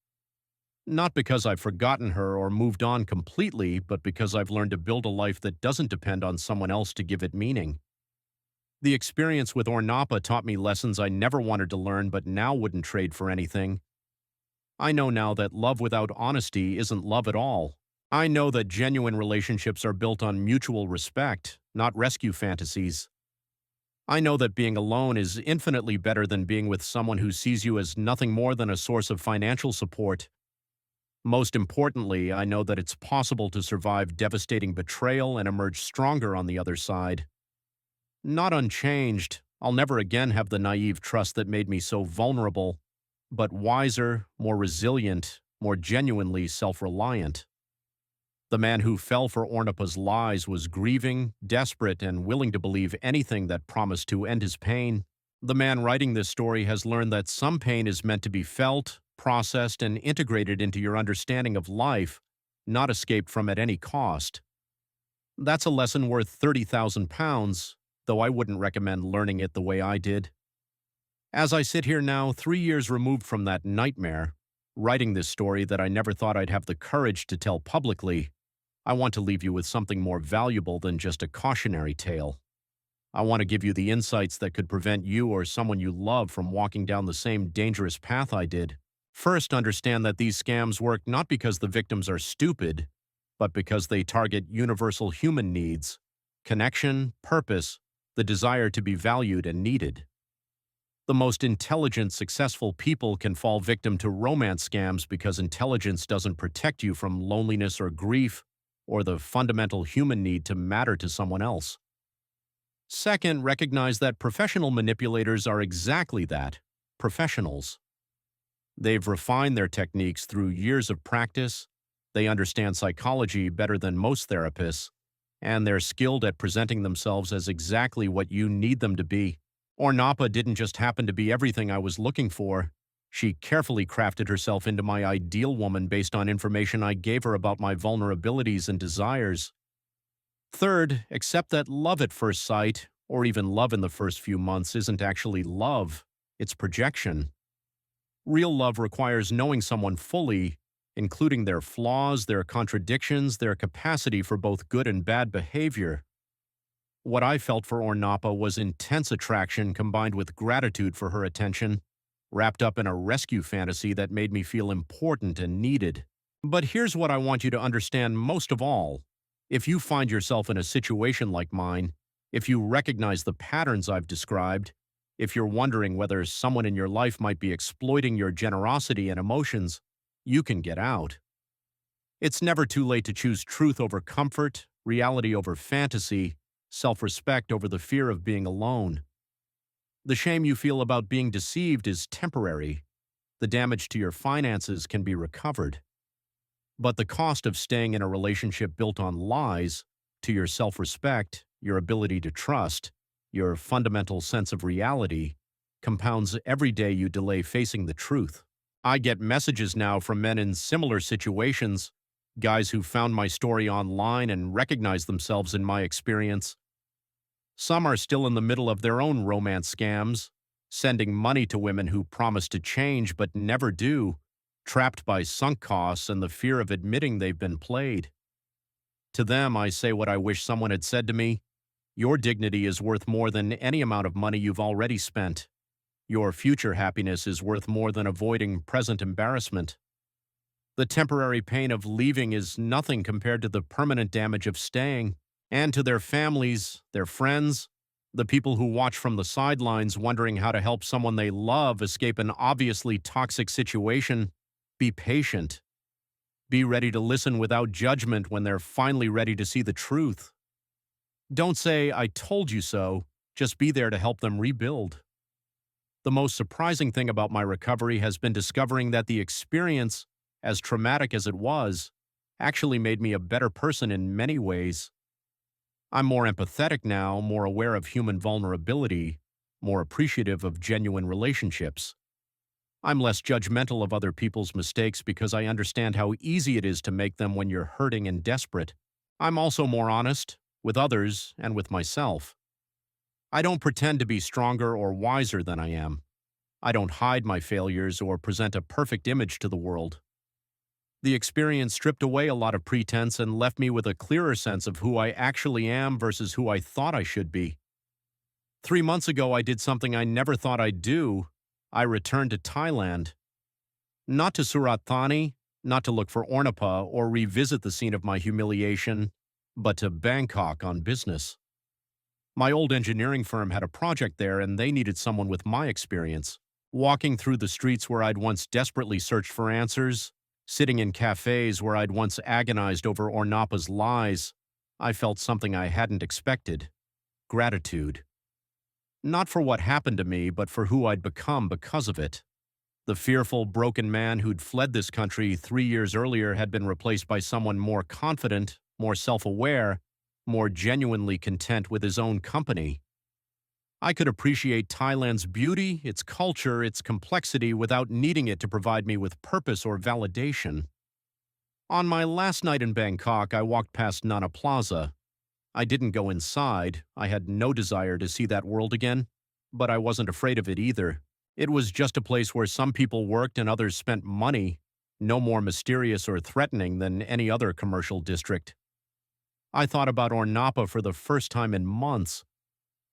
Not because I've forgotten her or moved on completely, but because I've learned to build a life that doesn't depend on someone else to give it meaning. The experience with Ornapa taught me lessons I never wanted to learn but now wouldn't trade for anything. I know now that love without honesty isn't love at all. I know that genuine relationships are built on mutual respect, not rescue fantasies. I know that being alone is infinitely better than being with someone who sees you as nothing more than a source of financial support. Most importantly, I know that it's possible to survive devastating betrayal and emerge stronger on the other side. Not unchanged, I'll never again have the naive trust that made me so vulnerable, but wiser, more resilient, more genuinely self-reliant. The man who fell for Ornapa's lies was grieving, desperate, and willing to believe anything that promised to end his pain. The man writing this story has learned that some pain is meant to be felt, processed, and integrated into your understanding of life, not escaped from at any cost. That's a lesson worth £30,000, though I wouldn't recommend learning it the way I did. As I sit here now, 3 years removed from that nightmare, writing this story that I never thought I'd have the courage to tell publicly, I want to leave you with something more valuable than just a cautionary tale. I want to give you the insights that could prevent you or someone you love from walking down the same dangerous path I did. First, understand that these scams work not because the victims are stupid, but because they target universal human needs: connection, purpose, the desire to be valued and needed. The most intelligent, successful people can fall victim to romance scams because intelligence doesn't protect you from loneliness or grief, or the fundamental human need to matter to someone else. Second, recognize that professional manipulators are exactly that, professionals. They've refined their techniques through years of practice, they understand psychology better than most therapists, and they're skilled at presenting themselves as exactly what you need them to be. Ornapa didn't just happen to be everything I was looking for. She carefully crafted herself into my ideal woman based on information I gave her about my vulnerabilities and desires. Third, accept that love at first sight, or even love in the first few months, isn't actually love, it's projection. Real love requires knowing someone fully, including their flaws, their contradictions, their capacity for both good and bad behavior. What I felt for Ornapa was intense attraction combined with gratitude for her attention, wrapped up in a rescue fantasy that made me feel important and needed. But here's what I want you to understand most of all. If you find yourself in a situation like mine, if you recognize the patterns I've described, if you're wondering whether someone in your life might be exploiting your generosity and emotions, you can get out. It's never too late to choose truth over comfort, reality over fantasy, self-respect over the fear of being alone. The shame you feel about being deceived is temporary. The damage to your finances can be recovered. But the cost of staying in a relationship built on lies, to your self-respect, your ability to trust, your fundamental sense of reality, compounds every day you delay facing the truth. I get messages now from men in similar situations, guys who found my story online and recognize themselves in my experience. Some are still in the middle of their own romance scams, sending money to women who promise to change but never do, trapped by sunk costs and the fear of admitting they've been played. To them, I say what I wish someone had said to me: your dignity is worth more than any amount of money you've already spent. Your future happiness is worth more than avoiding present embarrassment. The temporary pain of leaving is nothing compared to the permanent damage of staying. And to their families, their friends, the people who watch from the sidelines wondering how to help someone they love escape an obviously toxic situation, be patient. Be ready to listen without judgment when they're finally ready to see the truth. Don't say, "I told you so," just be there to help them rebuild. The most surprising thing about my recovery has been discovering that the experience, as traumatic as it was, actually made me a better person in many ways. I'm more empathetic now, more aware of human vulnerability, more appreciative of genuine relationships. I'm less judgmental of other people's mistakes because I understand how easy it is to make them when you're hurting and desperate. I'm also more honest, with others and with myself. I don't pretend to be stronger or wiser than I am. I don't hide my failures or present a perfect image to the world. The experience stripped away a lot of pretense and left me with a clearer sense of who I actually am versus who I thought I should be. 3 months ago, I did something I never thought I'd do. I returned to Thailand. Not to Surat Thani, not to look for Ornapa or revisit the scene of my humiliation, but to Bangkok on business. My old engineering firm had a project there and they needed someone with my experience. Walking through the streets where I'd once desperately searched for answers, sitting in cafes where I'd once agonized over Ornapa's lies, I felt something I hadn't expected: gratitude. Not for what happened to me, but for who I'd become because of it. The fearful, broken man who'd fled this country 3 years earlier had been replaced by someone more confident, more self-aware, more genuinely content with his own company. I could appreciate Thailand's beauty, its culture, its complexity without needing it to provide me with purpose or validation. On my last night in Bangkok, I walked past Nana Plaza. I didn't go inside. I had no desire to see that world again, but I wasn't afraid of it either. It was just a place where some people worked and others spent money, no more mysterious or threatening than any other commercial district. I thought about Ornapa for the first time in months.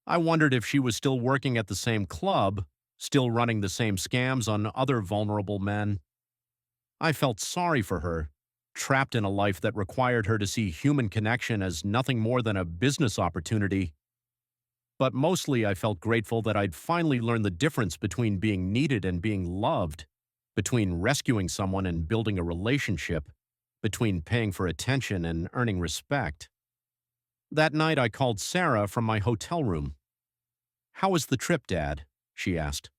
I wondered if she was still working at the same club, still running the same scams on other vulnerable men. I felt sorry for her, trapped in a life that required her to see human connection as nothing more than a business opportunity. But mostly I felt grateful that I'd finally learned the difference between being needed and being loved, between rescuing someone and building a relationship, between paying for attention and earning respect. That night I called Sarah from my hotel room. "How was the trip, Dad?" she asked.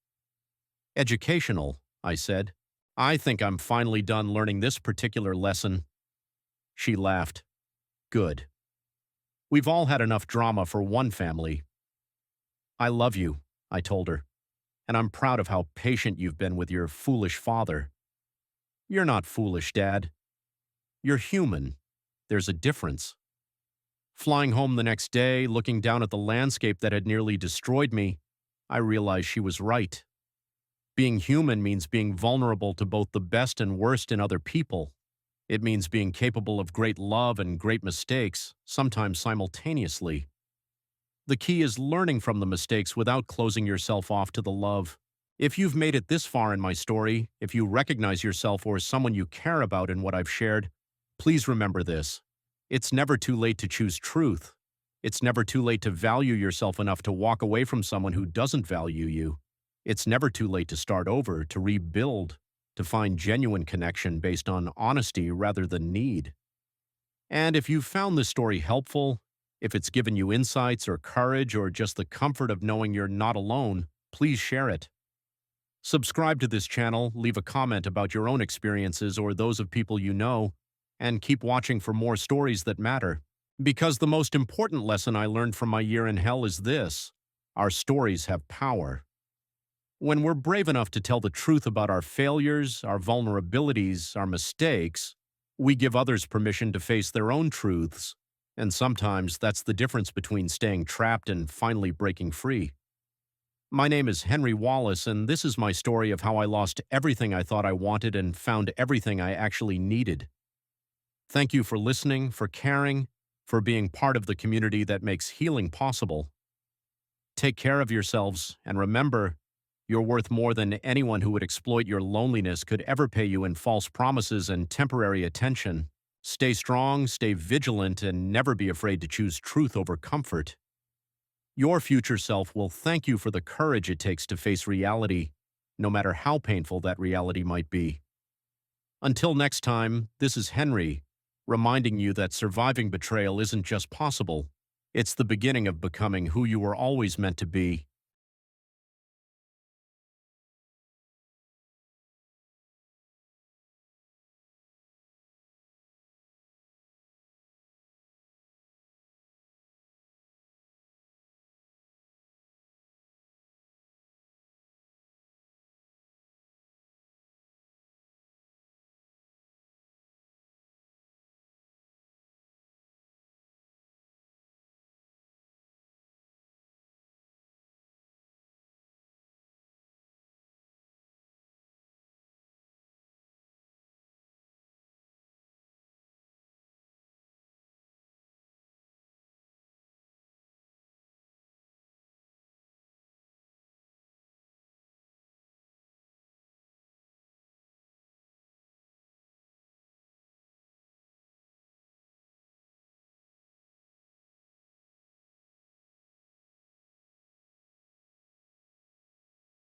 "Educational," I said. "I think I'm finally done learning this particular lesson." She laughed. "Good. We've all had enough drama for one family." "I love you," I told her, "and I'm proud of how patient you've been with your foolish father." "You're not foolish, Dad. You're human. There's a difference." Flying home the next day, looking down at the landscape that had nearly destroyed me, I realized she was right. Being human means being vulnerable to both the best and worst in other people. It means being capable of great love and great mistakes, sometimes simultaneously. The key is learning from the mistakes without closing yourself off to the love. If you've made it this far in my story, if you recognize yourself or someone you care about in what I've shared, please remember this. It's never too late to choose truth. It's never too late to value yourself enough to walk away from someone who doesn't value you. It's never too late to start over, to rebuild, to find genuine connection based on honesty rather than need. And if you've found this story helpful, if it's given you insights or courage or just the comfort of knowing you're not alone, please share it. Subscribe to this channel, leave a comment about your own experiences or those of people you know, and keep watching for more stories that matter. Because the most important lesson I learned from my year in hell is this: our stories have power. When we're brave enough to tell the truth about our failures, our vulnerabilities, our mistakes, we give others permission to face their own truths, and sometimes that's the difference between staying trapped and finally breaking free. My name is Henry Wallace, and this is my story of how I lost everything I thought I wanted and found everything I actually needed. Thank you for listening, for caring, for being part of the community that makes healing possible. Take care of yourselves, and remember, you're worth more than anyone who would exploit your loneliness could ever pay you in false promises and temporary attention. Stay strong, stay vigilant, and never be afraid to choose truth over comfort. Your future self will thank you for the courage it takes to face reality, no matter how painful that reality might be. Until next time, this is Henry, reminding you that surviving betrayal isn't just possible, it's the beginning of becoming who you were always meant to be.